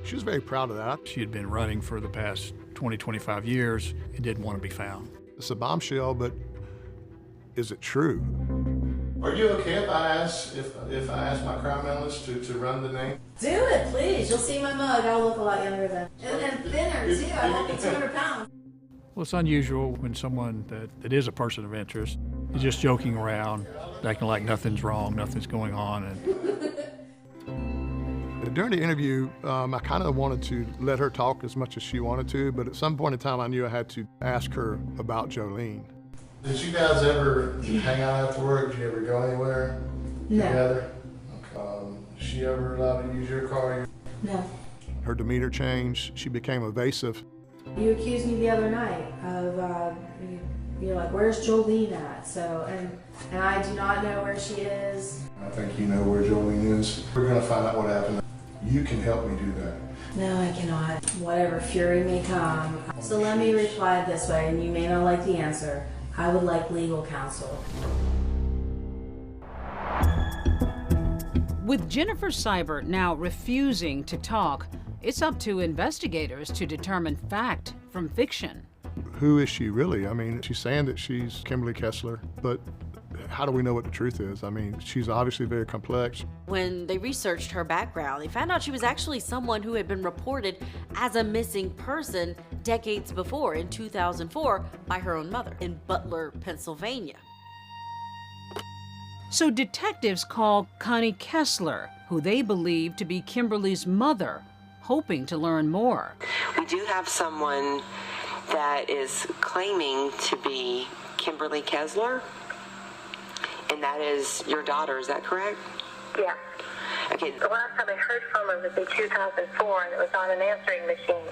she was very proud of that. She had been running for the past 20, 25 years and didn't want to be found. It's a bombshell, but is it true? Are you okay if I ask my crime analyst to run the name? Do it, please. You'll see my mug. I'll look a lot younger then. And thinner, too. I won't be 200 pounds. Well, it's unusual when someone that is a person of interest is just joking around, acting like nothing's wrong, nothing's going on. And during the interview, I kind of wanted to let her talk as much as she wanted to, but at some point in time, I knew I had to ask her about Jolene. Did you guys ever hang out after work? Did you ever go anywhere together? Okay. She ever allowed to use your car? No. Her demeanor changed. She became evasive. You accused me the other night of, you're like, where's Jolene at? So, and I do not know where she is. I think you know where Jolene is. We're gonna find out what happened. You can help me do that. No, I cannot. Whatever fury may come. So let me reply this way, and you may not like the answer. I would like legal counsel. With Jennifer Seibert now refusing to talk, it's up to investigators to determine fact from fiction. Who is she really? I mean, she's saying that she's Kimberly Kessler, but how do we know what the truth is? I mean, she's obviously very complex. When they researched her background, they found out she was actually someone who had been reported as a missing person decades before, in 2004, by her own mother in Butler, Pennsylvania. So detectives call Connie Kessler, who they believe to be Kimberly's mother, hoping to learn more. We do have someone that is claiming to be Kimberly Kessler, and that is your daughter, is that correct? Yeah. Okay. The last time I heard from her was in 2004, and it was on an answering machine.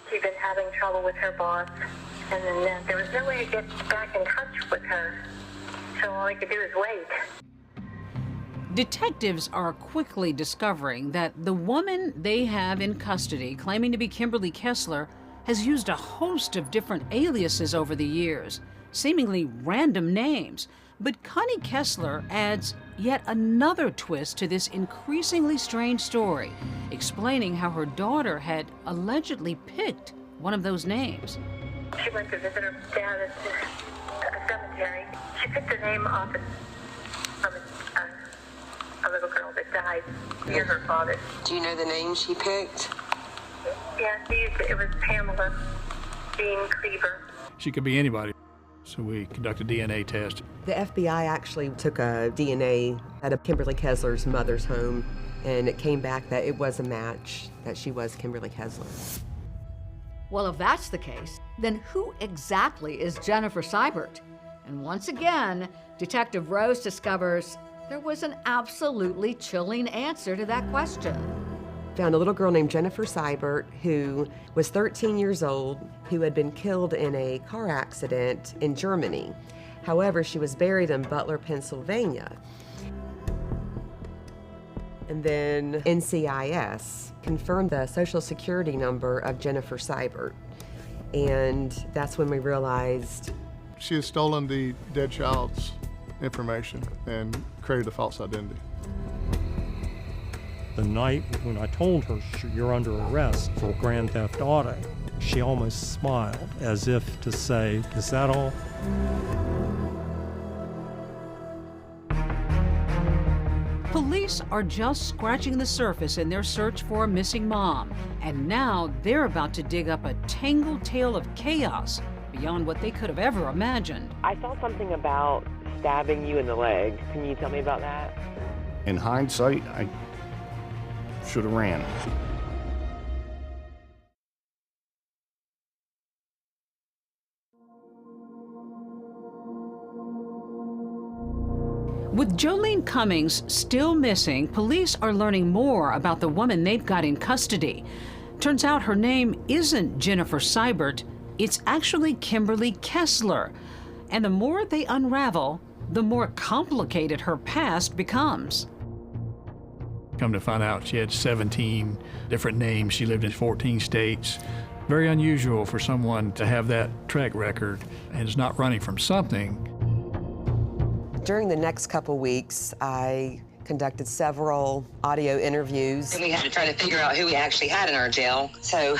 She'd been having trouble with her boss, and then there was no way to get back in touch with her, so all I could do is wait. Detectives are quickly discovering that the woman they have in custody, claiming to be Kimberly Kessler, has used a host of different aliases over the years, seemingly random names. But Connie Kessler adds yet another twist to this increasingly strange story, explaining how her daughter had allegedly picked one of those names. She went to visit her dad at a cemetery. She picked a name off from a little girl that died near her father. Do you know the name she picked? Yeah, it was Pamela Jean Cleaver. She could be anybody. So we conducted a DNA test. The FBI actually took a DNA out of Kimberly Kessler's mother's home, and it came back that it was a match, that she was Kimberly Kessler. Well, if that's the case, then who exactly is Jennifer Seibert? And once again, Detective Rose discovers there was an absolutely chilling answer to that question. Found a little girl named Jennifer Seibert who was 13 years old, who had been killed in a car accident in Germany. However, she was buried in Butler, Pennsylvania. And then NCIS confirmed the Social Security number of Jennifer Seibert. And that's when we realized She had stolen the dead child's information and created a false identity. The night when I told her you're under arrest for grand theft auto, she almost smiled as if to say, is that all? Police are just scratching the surface in their search for a missing mom, and now they're about to dig up a tangled tale of chaos beyond what they could have ever imagined. I saw something about stabbing you in the leg. Can you tell me about that? In hindsight, I should have ran. With Jolene Cummings still missing, police are learning more about the woman they've got in custody. Turns out her name isn't Jennifer Seibert, it's actually Kimberly Kessler. And the more they unravel, the more complicated her past becomes. Come to find out, she had 17 different names. She lived in 14 states. Very unusual for someone to have that track record and is not running from something. During the next couple weeks, I conducted several audio interviews. We had to try to figure out who we actually had in our jail. So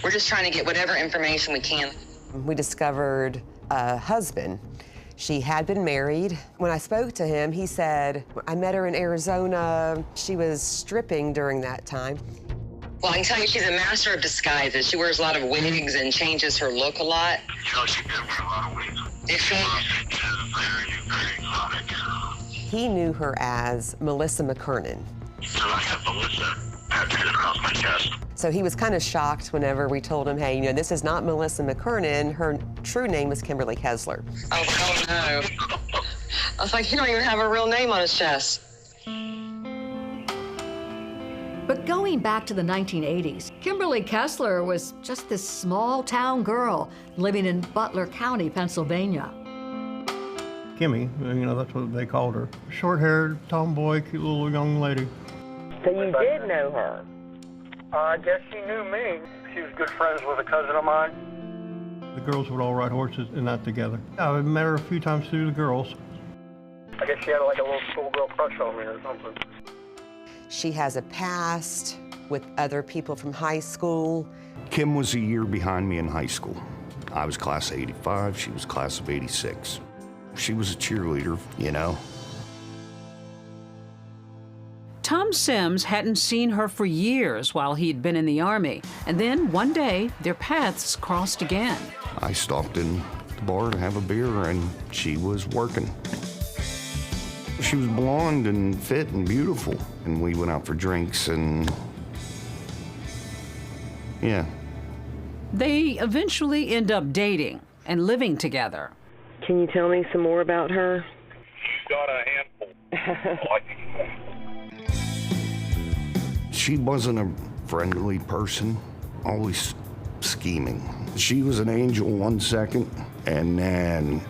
we're just trying to get whatever information we can. We discovered a husband. She had been married. When I spoke to him, he said, I met her in Arizona. She was stripping during that time. Well, I can tell you she's a master of disguises. She wears a lot of wigs and changes her look a lot. You know, she did wear a lot of wigs. Did she? She's very, very exotic. He knew her as Melissa McKernan. So I had Melissa tattooed across my chest. So he was kind of shocked whenever we told him, hey, you know, this is not Melissa McKernan. Her true name is Kimberly Kessler. Oh, no. I was like, he don't even have a real name on his chest. But But going back to the 1980s, Kimberly Kessler was just this small town girl living in Butler County, Pennsylvania. Kimmy, that's what they called her. Short-haired, tomboy, cute little young lady. So you did know her? I guess she knew me. She was good friends with a cousin of mine. The girls would all ride horses and that together. I met her a few times through the girls. I guess she had like a little schoolgirl crush on me or something. She has a past with other people from high school. Kim was a year behind me in high school. I was class of 85, she was class of 86. She was a cheerleader, Tom Sims hadn't seen her for years while he'd been in the Army, and then one day their paths crossed again. I stopped in the bar to have a beer, and she was working. She was blonde and fit and beautiful, and we went out for drinks, and yeah. They eventually end up dating and living together. Can you tell me some more about her? She's got a handful. She wasn't a friendly person, always scheming. She was an angel one second, and then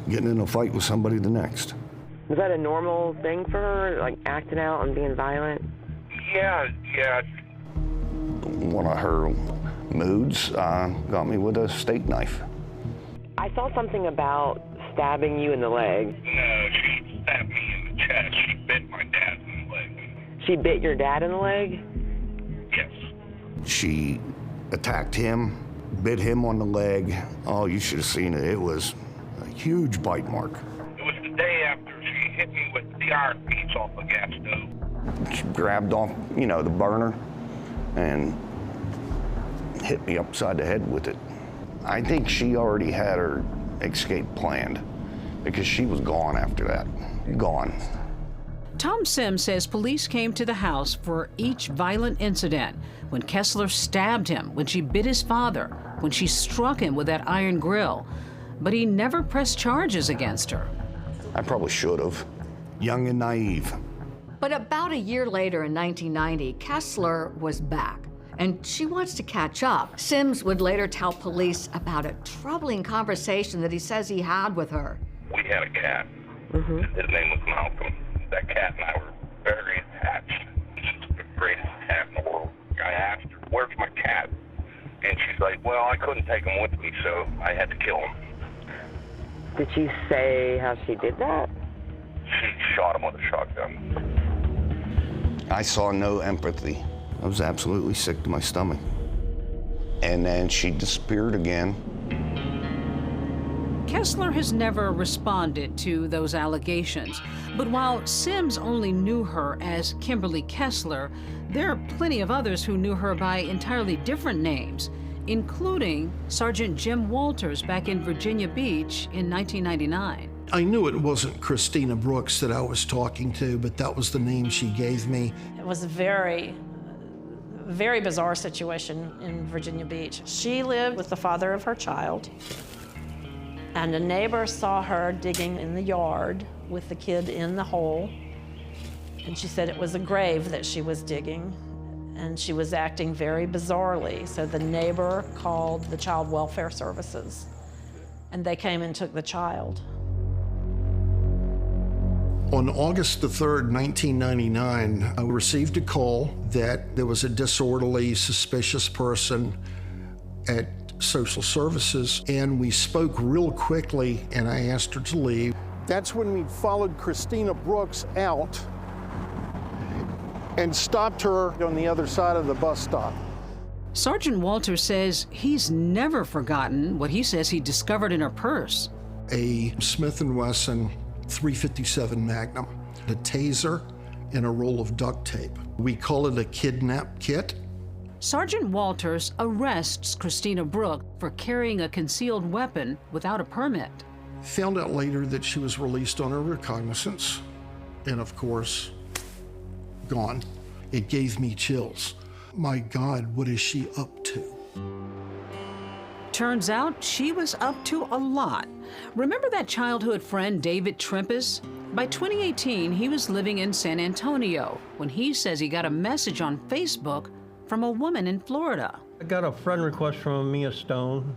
getting in a fight with somebody the next. Was that a normal thing for her, like acting out and being violent? Yeah. One of her moods got me with a steak knife. I saw something about stabbing you in the leg. No, she stabbed me in the chest. She bit my dad in the leg. She bit your dad in the leg? Yes. She attacked him, bit him on the leg. Oh, you should have seen it. It was a huge bite mark. It was the day after she hit me with the iron piece off a gas stove. She grabbed off, the burner and hit me upside the head with it. I think she already had her escape planned because she was gone after that. Gone. Tom Sims says police came to the house for each violent incident: when Kessler stabbed him, when she bit his father, when she struck him with that iron grill. But he never pressed charges against her. I probably should have. Young and naive. But about a year later in 1990, Kessler was back, and she wants to catch up. Sims would later tell police about a troubling conversation that he says he had with her. We had a cat. Mm-hmm. His name was Malcolm. That cat and I were very attached. She's the greatest cat in the world. I asked her, "Where's my cat?" And she's like, "Well, I couldn't take him with me, so I had to kill him." Did she say how she did that? She shot him with a shotgun. I saw no empathy. I was absolutely sick to my stomach. And then she disappeared again. Kessler has never responded to those allegations, but while Sims only knew her as Kimberly Kessler, there are plenty of others who knew her by entirely different names, including Sergeant Jim Walters back in Virginia Beach in 1999. I knew it wasn't Christina Brooks that I was talking to, but that was the name she gave me. It was a very bizarre situation in Virginia Beach. She lived with the father of her child, and a neighbor saw her digging in the yard with the kid in the hole, and she said it was a grave that she was digging, and she was acting very bizarrely. So the neighbor called the Child Welfare Services, and they came and took the child. On August the 3rd, 1999, I received a call that there was a disorderly, suspicious person at social services, and we spoke real quickly, and I asked her to leave. That's when we followed Christina Brooks out and stopped her on the other side of the bus stop. Sergeant Walters says he's never forgotten what he says he discovered in her purse. A Smith & Wesson .357 Magnum, a taser, and a roll of duct tape. We call it a kidnap kit. Sergeant Walters arrests Christina Brooks for carrying a concealed weapon without a permit. Found out later that she was released on her recognizance, and of course, gone. It gave me chills. My God, what is she up to? Turns out she was up to a lot. Remember that childhood friend, David Trempis? By 2018, he was living in San Antonio when he says he got a message on Facebook from a woman in Florida. I got a friend request from Mia Stone,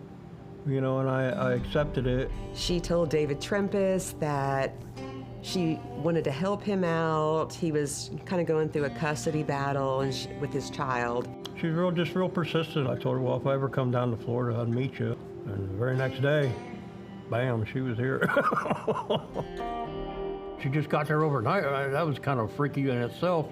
you know, and I accepted it. She told David Trempis that she wanted to help him out. He was kind of going through a custody battle with his child. She's just real persistent. I told her, well, if I ever come down to Florida, I'd meet you. And the very next day, bam, she was here. She just got there overnight. That was kind of freaky in itself.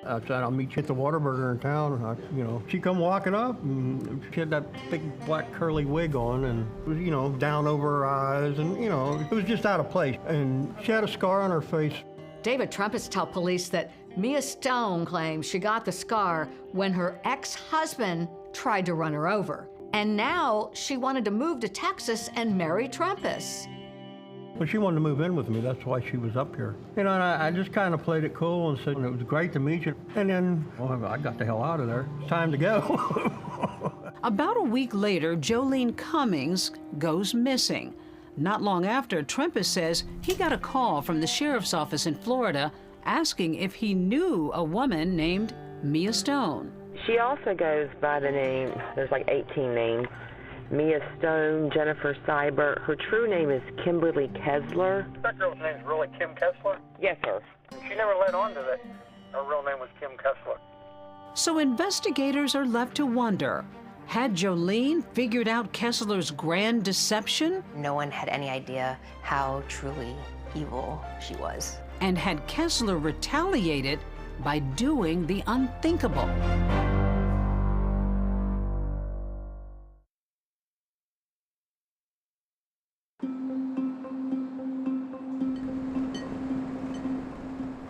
I said, I'll meet you at the Whataburger in town. She come walking up, and she had that big black curly wig on, and it was, down over her eyes, and, it was just out of place. And she had a scar on her face. David Trempis told police that Mia Stone claims she got the scar when her ex-husband tried to run her over. And now she wanted to move to Texas and marry Trempis. But she wanted to move in with me. That's why she was up here. And I just kind of played it cool and said, it was great to meet you. And then, well, I got the hell out of there. It's time to go. About a week later, Jolene Cummings goes missing. Not long after, Trempis says he got a call from the sheriff's office in Florida asking if he knew a woman named Mia Stone. She also goes by the name, there's like 18 names, Mia Stone, Jennifer Seibert. Her true name is Kimberly Kessler. That girl's name is really Kim Kessler? Yes, sir. She never let on to that. Her real name was Kim Kessler. So investigators are left to wonder, had Jolene figured out Kessler's grand deception? No one had any idea how truly evil she was. And had Kessler retaliated by doing the unthinkable?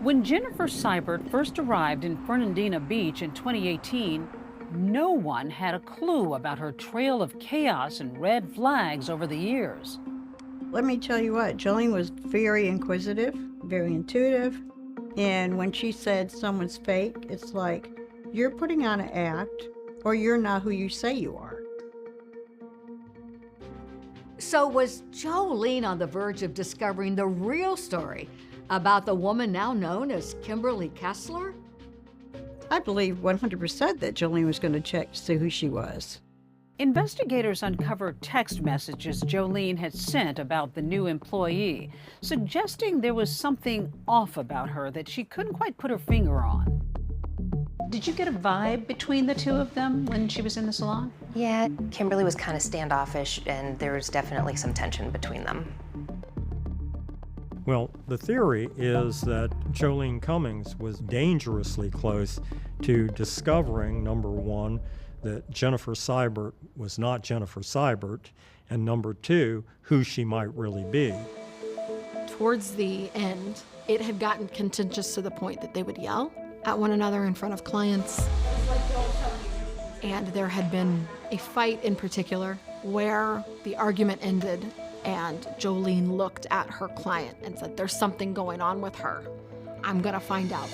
When Jennifer Seibert first arrived in Fernandina Beach in 2018, no one had a clue about her trail of chaos and red flags over the years. Let me tell you what, Jolene was very inquisitive, very intuitive, and when she said someone's fake, it's like, you're putting on an act, or you're not who you say you are. So was Jolene on the verge of discovering the real story about the woman now known as Kimberly Kessler? I believe 100% that Jolene was going to check to see who she was. Investigators uncovered text messages Jolene had sent about the new employee, suggesting there was something off about her that she couldn't quite put her finger on. Did you get a vibe between the two of them when she was in the salon? Yeah, Kimberly was kind of standoffish, and there was definitely some tension between them. Well, the theory is that Jolene Cummings was dangerously close to discovering, number one, that Jennifer Seibert was not Jennifer Seibert, and number two, who she might really be. Towards the end, it had gotten contentious to the point that they would yell at one another in front of clients. And there had been a fight in particular where the argument ended and Jolene looked at her client and said, there's something going on with her. I'm gonna find out.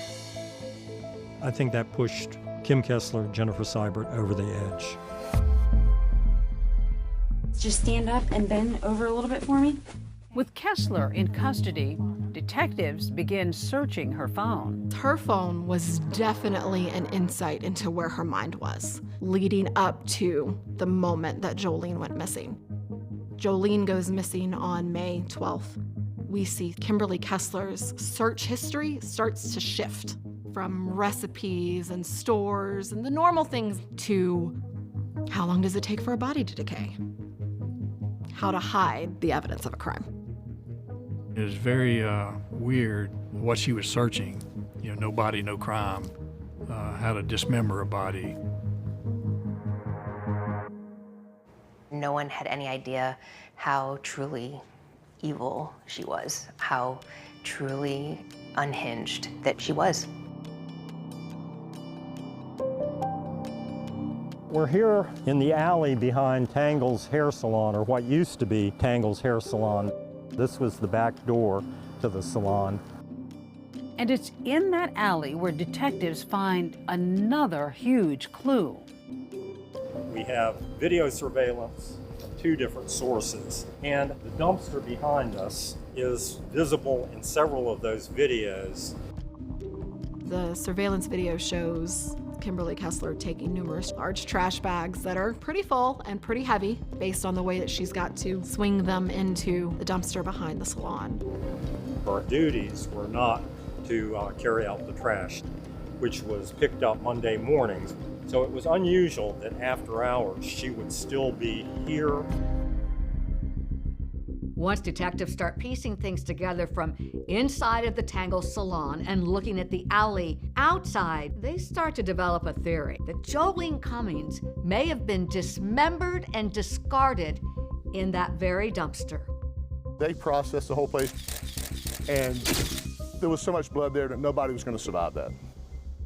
I think that pushed Kim Kessler, Jennifer Seibert over the edge. Just stand up and bend over a little bit for me. With Kessler in custody, detectives begin searching her phone. Her phone was definitely an insight into where her mind was, leading up to the moment that Jolene went missing. Jolene goes missing on May 12th. We see Kimberly Kessler's search history starts to shift from recipes and stores and the normal things to how long does it take for a body to decay? How to hide the evidence of a crime. It was very weird what she was searching. No body, no crime. How to dismember a body. No one had any idea how truly evil she was, how truly unhinged that she was. We're here in the alley behind Tangle's Hair Salon, or what used to be Tangle's Hair Salon. This was the back door to the salon. And it's in that alley where detectives find another huge clue. We have video surveillance of two different sources. And the dumpster behind us is visible in several of those videos. The surveillance video shows Kimberly Kessler taking numerous large trash bags that are pretty full and pretty heavy based on the way that she's got to swing them into the dumpster behind the salon. Her duties were not to carry out the trash, which was picked up Monday mornings. So it was unusual that after hours she would still be here. Once detectives start piecing things together from inside of the Tangle salon and looking at the alley outside, they start to develop a theory that Jolene Cummings may have been dismembered and discarded in that very dumpster. They processed the whole place, and there was so much blood there that nobody was going to survive that.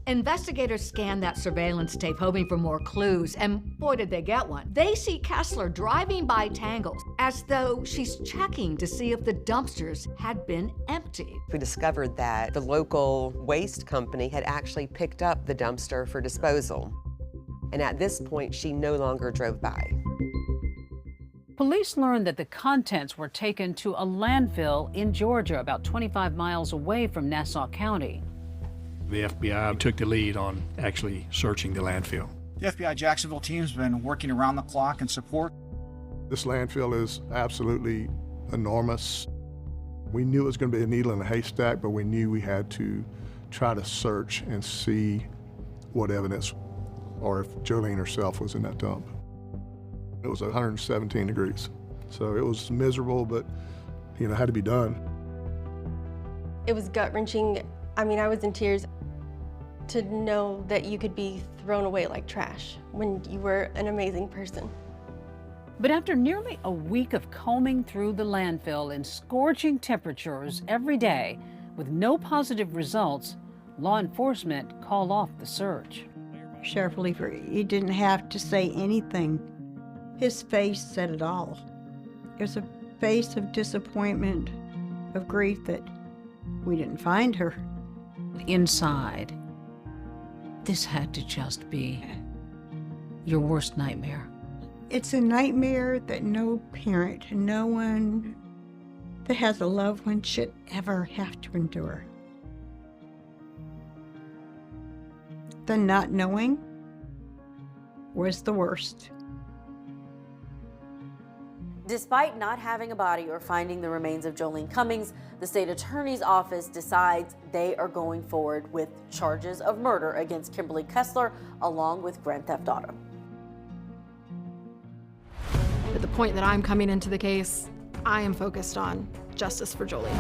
Investigators scan that surveillance tape, hoping for more clues, and boy, did they get one. They see Kessler driving by Tangles as though she's checking to see if the dumpsters had been emptied. We discovered that the local waste company had actually picked up the dumpster for disposal. And at this point, she no longer drove by. Police learned that the contents were taken to a landfill in Georgia, about 25 miles away from Nassau County. The FBI took the lead on actually searching the landfill. The FBI Jacksonville team's been working around the clock in support. This landfill is absolutely enormous. We knew it was going to be a needle in a haystack, but we knew we had to try to search and see what evidence or if Jolene herself was in that dump. It was 117 degrees, so it was miserable, but had to be done. It was gut-wrenching. I mean, I was in tears to know that you could be thrown away like trash when you were an amazing person. But after nearly a week of combing through the landfill in scorching temperatures every day with no positive results, law enforcement called off the search. Sheriff Leifer, he didn't have to say anything. His face said it all. It was a face of disappointment, of grief that we didn't find her. Inside, this had to just be your worst nightmare. It's a nightmare that no parent, no one that has a loved one should ever have to endure. The not knowing was the worst. Despite not having a body or finding the remains of Jolene Cummings, the state attorney's office decides they are going forward with charges of murder against Kimberly Kessler, along with grand theft auto. At the point that I'm coming into the case, I am focused on justice for Jolene.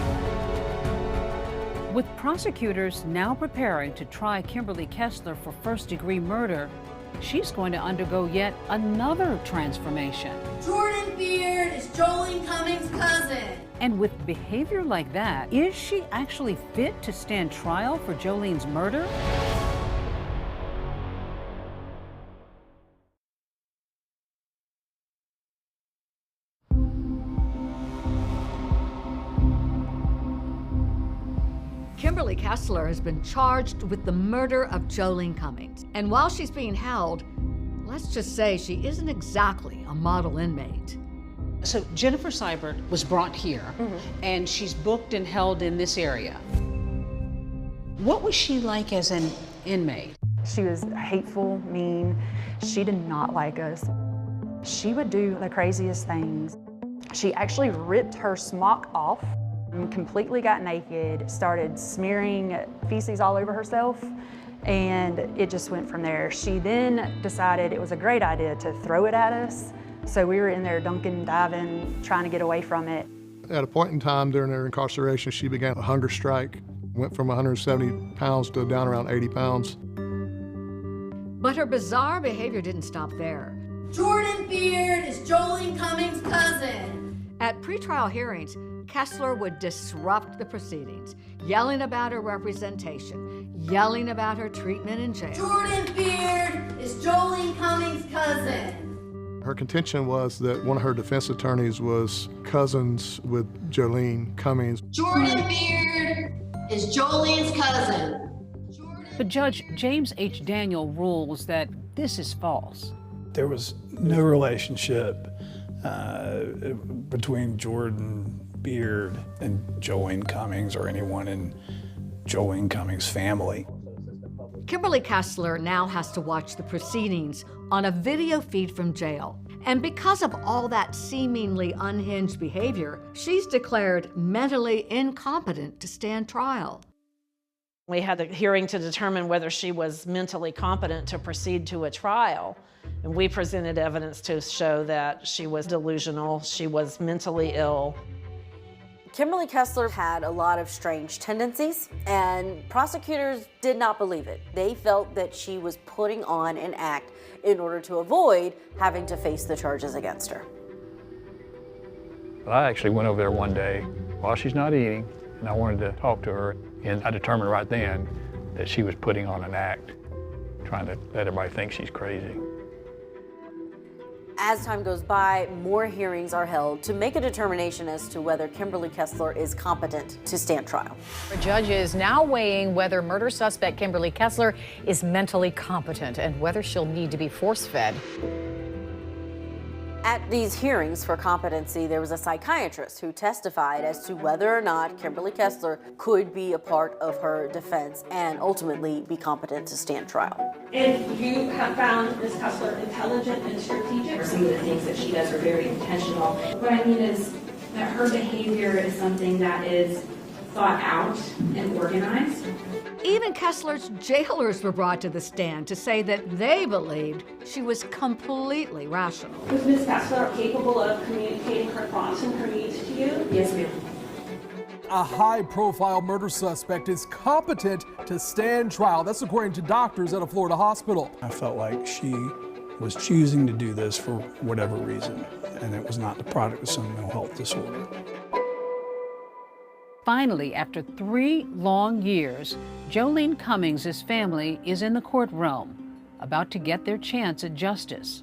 With prosecutors now preparing to try Kimberly Kessler for first-degree murder, she's going to undergo yet another transformation. Jordan Beard is Jolene Cummings' cousin. And with behavior like that, is she actually fit to stand trial for Jolene's murder? Kimberly Kessler has been charged with the murder of Jolene Cummings. And while she's being held, let's just say she isn't exactly a model inmate. So Jennifer Seibert was brought here, and she's booked and held in this area. What was she like as an inmate? She was hateful, mean. She did not like us. She would do the craziest things. She actually ripped her smock off and completely got naked, started smearing feces all over herself, and it just went from there. She then decided it was a great idea to throw it at us. So we were in there dunking, diving, trying to get away from it. At a point in time during her incarceration, she began a hunger strike, went from 170 pounds to down around 80 pounds. But her bizarre behavior didn't stop there. Jordan Beard is Jolene Cummings' cousin. At pretrial hearings, Kessler would disrupt the proceedings, yelling about her representation, yelling about her treatment in jail. Jordan Beard is Jolene Cummings' cousin. Her contention was that one of her defense attorneys was cousins with Jolene Cummings. Jordan Beard is Jolene's cousin. But Judge James H. Daniel rules that this is false. There was no relationship between Jordan Beard and Jolene Cummings or anyone in Jolene Cummings' family. Kimberly Kessler now has to watch the proceedings on a video feed from jail. And because of all that seemingly unhinged behavior, she's declared mentally incompetent to stand trial. We had the hearing to determine whether she was mentally competent to proceed to a trial. And we presented evidence to show that she was delusional, she was mentally ill. Kimberly Kessler had a lot of strange tendencies, and prosecutors did not believe it. They felt that she was putting on an act in order to avoid having to face the charges against her. I actually went over there one day while she's not eating, and I wanted to talk to her, and I determined right then that she was putting on an act, trying to let everybody think she's crazy. As time goes by, more hearings are held to make a determination as to whether Kimberly Kessler is competent to stand trial. A judge is now weighing whether murder suspect Kimberly Kessler is mentally competent and whether she'll need to be force-fed. At these hearings for competency, there was a psychiatrist who testified as to whether or not Kimberly Kessler could be a part of her defense and ultimately be competent to stand trial. And you have found Ms. Kessler intelligent and strategic. Some of the things that she does are very intentional. What I mean is that her behavior is something that is thought out and organized. Even Kessler's jailers were brought to the stand to say that they believed she was completely rational. Was Ms. Kessler capable of communicating her thoughts and her needs to you? Yes, ma'am. A high-profile murder suspect is competent to stand trial. That's according to doctors at a Florida hospital. I felt like she was choosing to do this for whatever reason, and it was not the product of some mental health disorder. Finally, after 3 long years, Jolene Cummings' family is in the courtroom, about to get their chance at justice.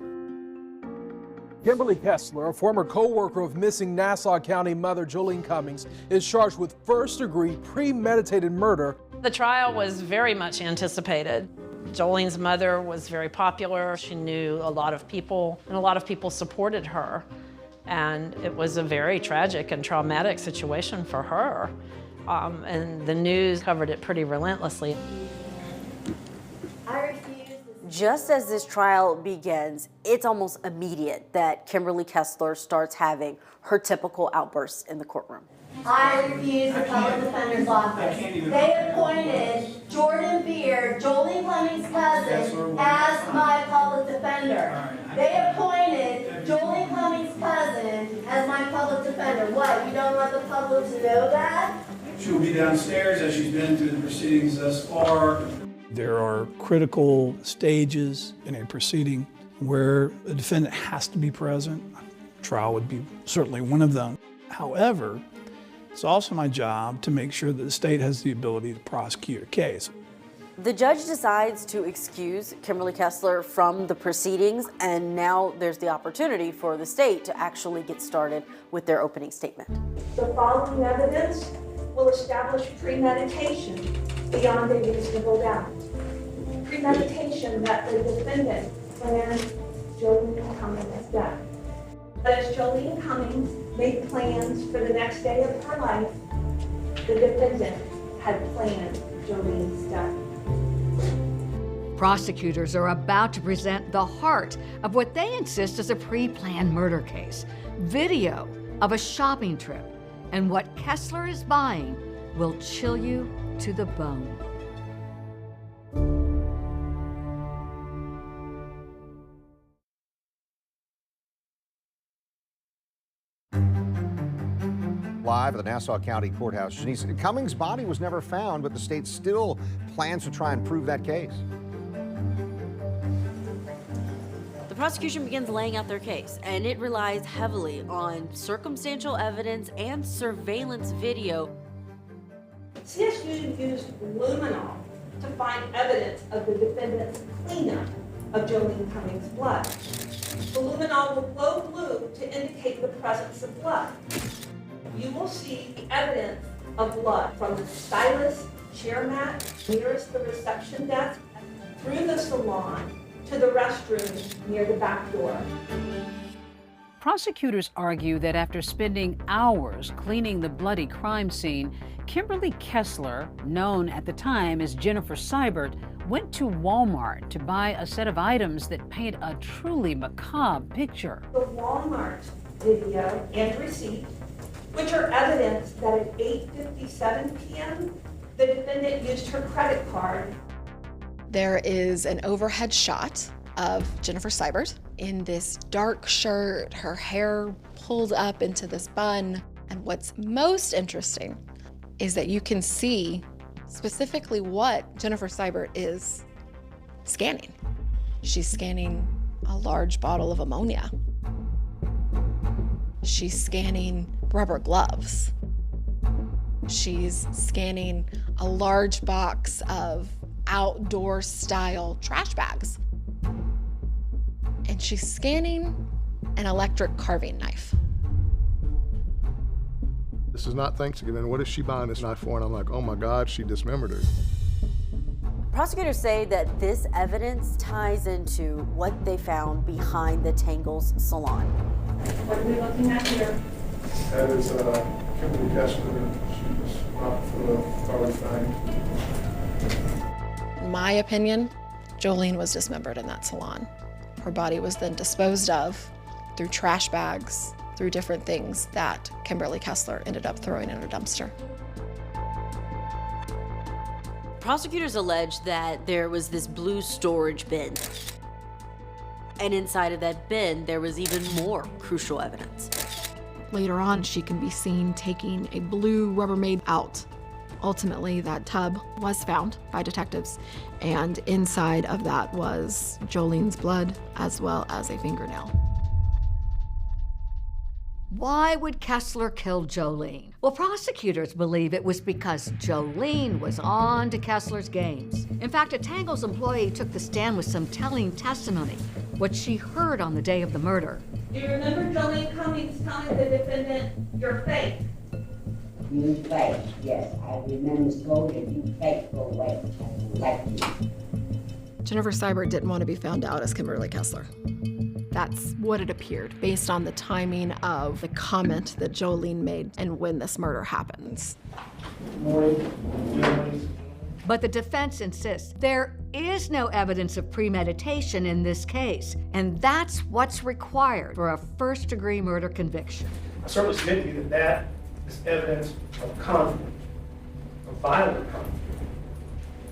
Kimberly Kessler, a former co-worker of missing Nassau County mother Jolene Cummings, is charged with first-degree premeditated murder. The trial was very much anticipated. Jolene's mother was very popular. She knew a lot of people, and a lot of people supported her. And it was a very tragic and traumatic situation for her. And the news covered it pretty relentlessly. Just as this trial begins, it's almost immediate that Kimberly Kessler starts having her typical outbursts in the courtroom. I refuse the public defender's office. They appointed Jordan Beard, Jolene Cummings' cousin, as my public defender. They appointed Jolene Cummings' cousin as my public defender. What, you don't want the public to know that? She will be downstairs as she's been through the proceedings thus far. There are critical stages in a proceeding where the defendant has to be present. Trial would be certainly one of them. However, it's also my job to make sure that the state has the ability to prosecute a case. The judge decides to excuse Kimberly Kessler from the proceedings, and now there's the opportunity for the state to actually get started with their opening statement. The following evidence will establish premeditation beyond a reasonable doubt. Premeditation that the defendant planned Jolene Cummings' death. As Jolene Cummings made plans for the next day of her life, the defendant had planned Jolene's death. Prosecutors are about to present the heart of what they insist is a pre-planned murder case. Video of a shopping trip, and what Kessler is buying will chill you to the bone. Live at the Nassau County Courthouse, Janice, Cummings' body was never found, but the state still plans to try and prove that case. The prosecution begins laying out their case, and it relies heavily on circumstantial evidence and surveillance video. CSU used luminol to find evidence of the defendant's cleanup of Jolene Cummings' blood. The luminol will flow blue to indicate the presence of blood. You will see the evidence of blood from the stylist chair mat nearest the reception desk, through the salon, to the restroom near the back door. Prosecutors argue that after spending hours cleaning the bloody crime scene, Kimberly Kessler, known at the time as Jennifer Seibert, went to Walmart to buy a set of items that paint a truly macabre picture. The Walmart video and receipt, which are evidence that at 8:57 p.m., the defendant used her credit card. There is an overhead shot of Jennifer Seibert in this dark shirt, her hair pulled up into this bun. And what's most interesting is that you can see specifically what Jennifer Seibert is scanning. She's scanning a large bottle of ammonia. She's scanning rubber gloves. She's scanning a large box of outdoor style trash bags. And she's scanning an electric carving knife. This is not Thanksgiving. What is she buying this knife for? And I'm like, oh my God, she dismembered her. Prosecutors say that this evidence ties into what they found behind the Tangles salon. What are we looking at here? That is Kimberly Kessler. She was brought for the authority find. In my opinion, Jolene was dismembered in that salon. Her body was then disposed of through trash bags, through different things that Kimberly Kessler ended up throwing in a dumpster. Prosecutors allege that there was this blue storage bin. And inside of that bin, there was even more crucial evidence. Later on, she can be seen taking a blue Rubbermaid out. Ultimately, that tub was found by detectives, and inside of that was Jolene's blood as well as a fingernail. Why would Kessler kill Jolene? Well, prosecutors believe it was because Jolene was on to Kessler's games. In fact, a Tangles employee took the stand with some telling testimony, what she heard on the day of the murder. Do you remember Jolene Cummings telling the defendant, "You're fake"? You fake, yes. I remember scolding you fake for away. Like you. Jennifer Seibert didn't want to be found out as Kimberly Kessler. That's what it appeared, based on the timing of the comment that Jolene made and when this murder happens. But the defense insists there is no evidence of premeditation in this case, and that's what's required for a first-degree murder conviction. I certainly submit to you that is evidence of conflict, of violent conflict.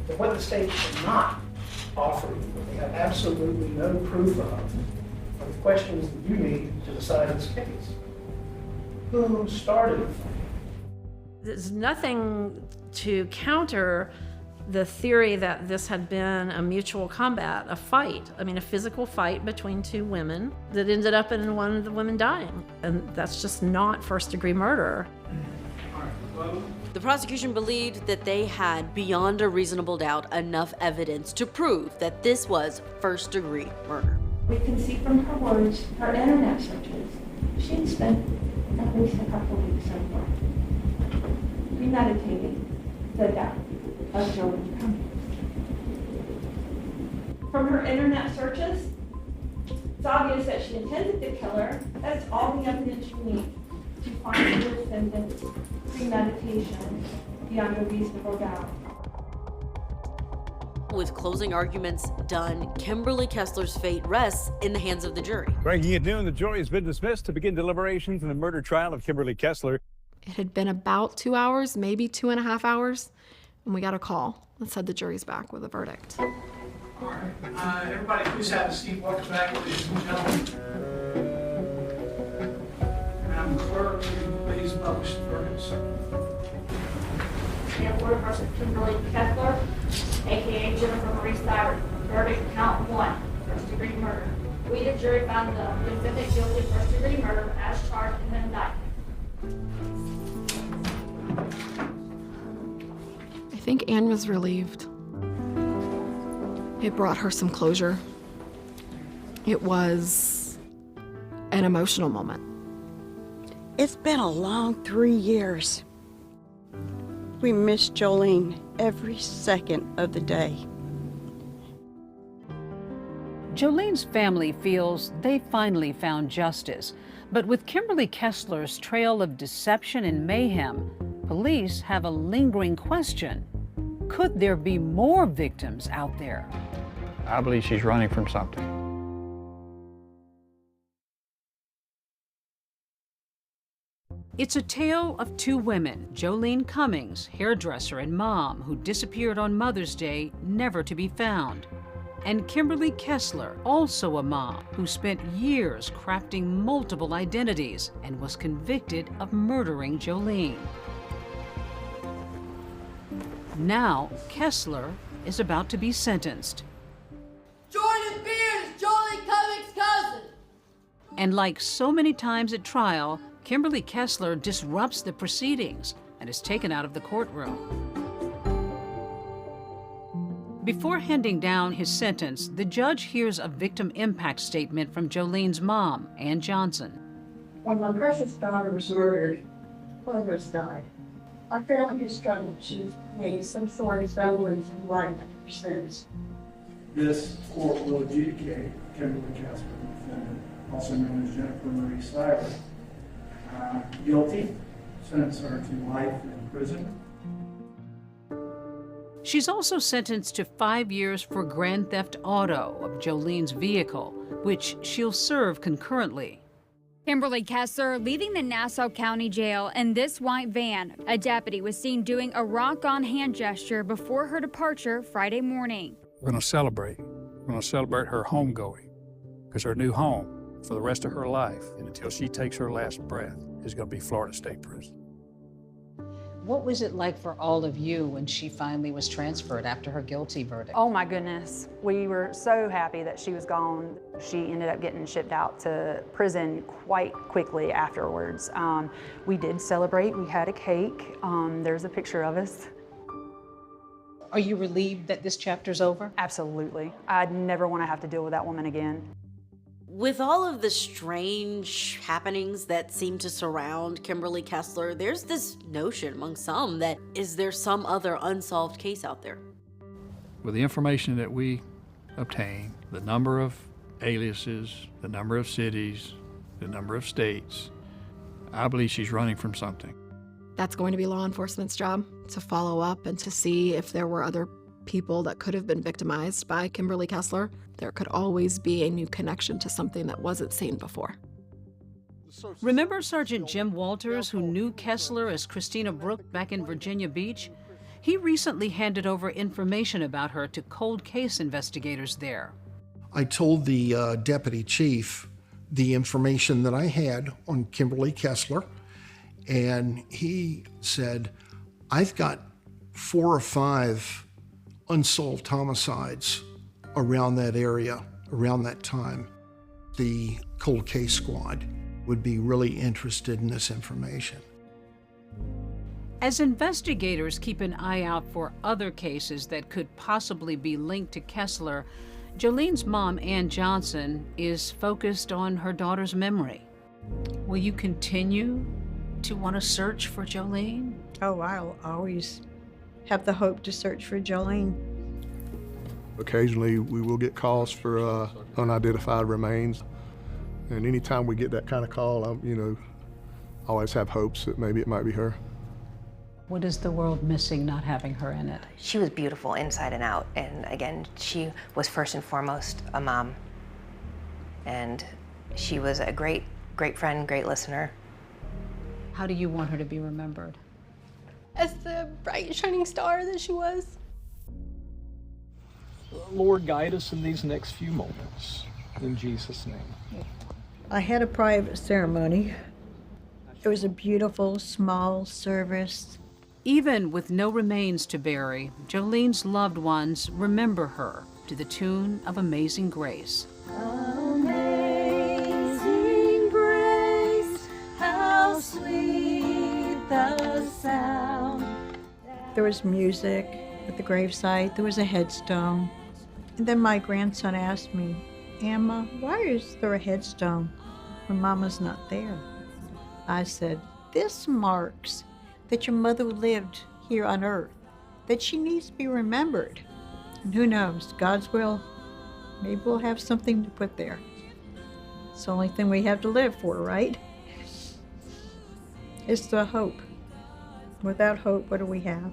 But what the state cannot offer you, what they have absolutely no proof of, are the questions that you need to decide this case. Who started the fight? There's nothing to counter the theory that this had been a mutual combat, a fight. I mean, a physical fight between two women that ended up in one of the women dying. And that's just not first-degree murder. The prosecution believed that they had, beyond a reasonable doubt, enough evidence to prove that this was first-degree murder. We can see from her words, her internet searches, she had spent at least a couple weeks somewhere premeditating the death of Jolene Cummings. From her internet searches, it's obvious that she intended to kill her. That's all the evidence you need to find the defendant's premeditation beyond a reasonable doubt. With closing arguments done, Kimberly Kessler's fate rests in the hands of the jury. Breaking at noon, the jury has been dismissed to begin deliberations in the murder trial of Kimberly Kessler. It had been about 2 hours, maybe 2.5 hours, and we got a call that said the jury's back with a verdict. All right, everybody please have a seat. Welcome back, ladies and gentlemen. Madam Clerk, please publish the verdicts. Sanford versus Kimberly Kessler, aka Jennifer Marie Seibert. Verdict count 1, first-degree murder. We, the jury, found the defendant guilty of first-degree murder as charged in the indictment. I think Anne was relieved. It brought her some closure. It was an emotional moment. It's been a long 3 years. We miss Jolene every second of the day. Jolene's family feels they finally found justice, but with Kimberly Kessler's trail of deception and mayhem, police have a lingering question. Could there be more victims out there? I believe she's running from something. It's a tale of two women, Jolene Cummings, hairdresser and mom, who disappeared on Mother's Day, never to be found, and Kimberly Kessler, also a mom, who spent years crafting multiple identities and was convicted of murdering Jolene. Now, Kessler is about to be sentenced. Jordan Beard is Jolene Cummings' cousin. And like so many times at trial, Kimberly Kessler disrupts the proceedings and is taken out of the courtroom. Before handing down his sentence, the judge hears a victim impact statement from Jolene's mom, Ann Johnson. When my precious daughter was murdered, Clovis died. I found his struggle to made some sort of semblance of life since. This court will adjudicate Kimberly Kessler, defendant, also known as Jennifer Marie Stiver, guilty, sentence her to life in prison. She's also sentenced to 5 years for grand theft auto of Jolene's vehicle, which she'll serve concurrently. Kimberly Kessler leaving the Nassau County Jail in this white van. A deputy was seen doing a rock-on hand gesture before her departure Friday morning. We're going to celebrate. We're going to celebrate her homegoing, because her new home for the rest of her life and until she takes her last breath is going to be Florida State Prison. What was it like for all of you when she finally was transferred after her guilty verdict? Oh my goodness. We were so happy that she was gone. She ended up getting shipped out to prison quite quickly afterwards. We did celebrate. We had a cake. There's a picture of us. Are you relieved that this chapter's over? Absolutely. I'd never want to have to deal with that woman again. With all of the strange happenings that seem to surround Kimberly Kessler, there's this notion among some that is there some other unsolved case out there? With the information that we obtained, the number of aliases, the number of cities, the number of states, I believe she's running from something. That's going to be law enforcement's job, to follow up and to see if there were other people that could have been victimized by Kimberly Kessler. There could always be a new connection to something that wasn't seen before. Remember Sergeant Jim Walters, who knew Kessler as Christina Brooke back in Virginia Beach? He recently handed over information about her to cold case investigators there. I told the deputy chief the information that I had on Kimberly Kessler, and he said, I've got 4 or 5 unsolved homicides around that area, around that time. The cold case squad would be really interested in this information. As investigators keep an eye out for other cases that could possibly be linked to Kessler, Jolene's mom, Ann Johnson, is focused on her daughter's memory. Will you continue to want to search for Jolene? Oh, I'll always have the hope to search for Jolene. Occasionally, we will get calls for unidentified remains. And anytime we get that kind of call, I always have hopes that maybe it might be her. What is the world missing not having her in it? She was beautiful inside and out. And again, she was first and foremost a mom. And she was a great, great friend, great listener. How do you want her to be remembered? As the bright, shining star that she was. Lord, guide us in these next few moments. In Jesus' name. I had a private ceremony. It was a beautiful, small service. Even with no remains to bury, Jolene's loved ones remember her to the tune of Amazing Grace. Amazing grace, how sweet the sound. There was music at the gravesite. There was a headstone. And then my grandson asked me, Emma, why is there a headstone when Mama's not there? I said, this marks that your mother lived here on earth, that she needs to be remembered. And who knows, God's will, maybe we'll have something to put there. It's the only thing we have to live for, right? It's the hope. Without hope, what do we have?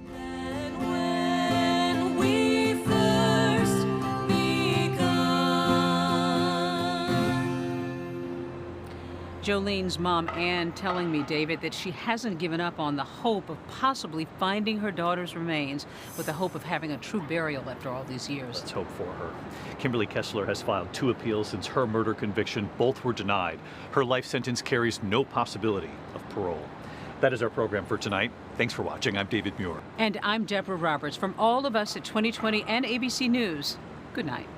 Jolene's mom, Ann, telling me, David, that she hasn't given up on the hope of possibly finding her daughter's remains with the hope of having a true burial after all these years. Let's hope for her. Kimberly Kessler has filed 2 appeals since her murder conviction. Both were denied. Her life sentence carries no possibility of parole. That is our program for tonight. Thanks for watching. I'm David Muir. And I'm Deborah Roberts. From all of us at 2020 and ABC News, good night.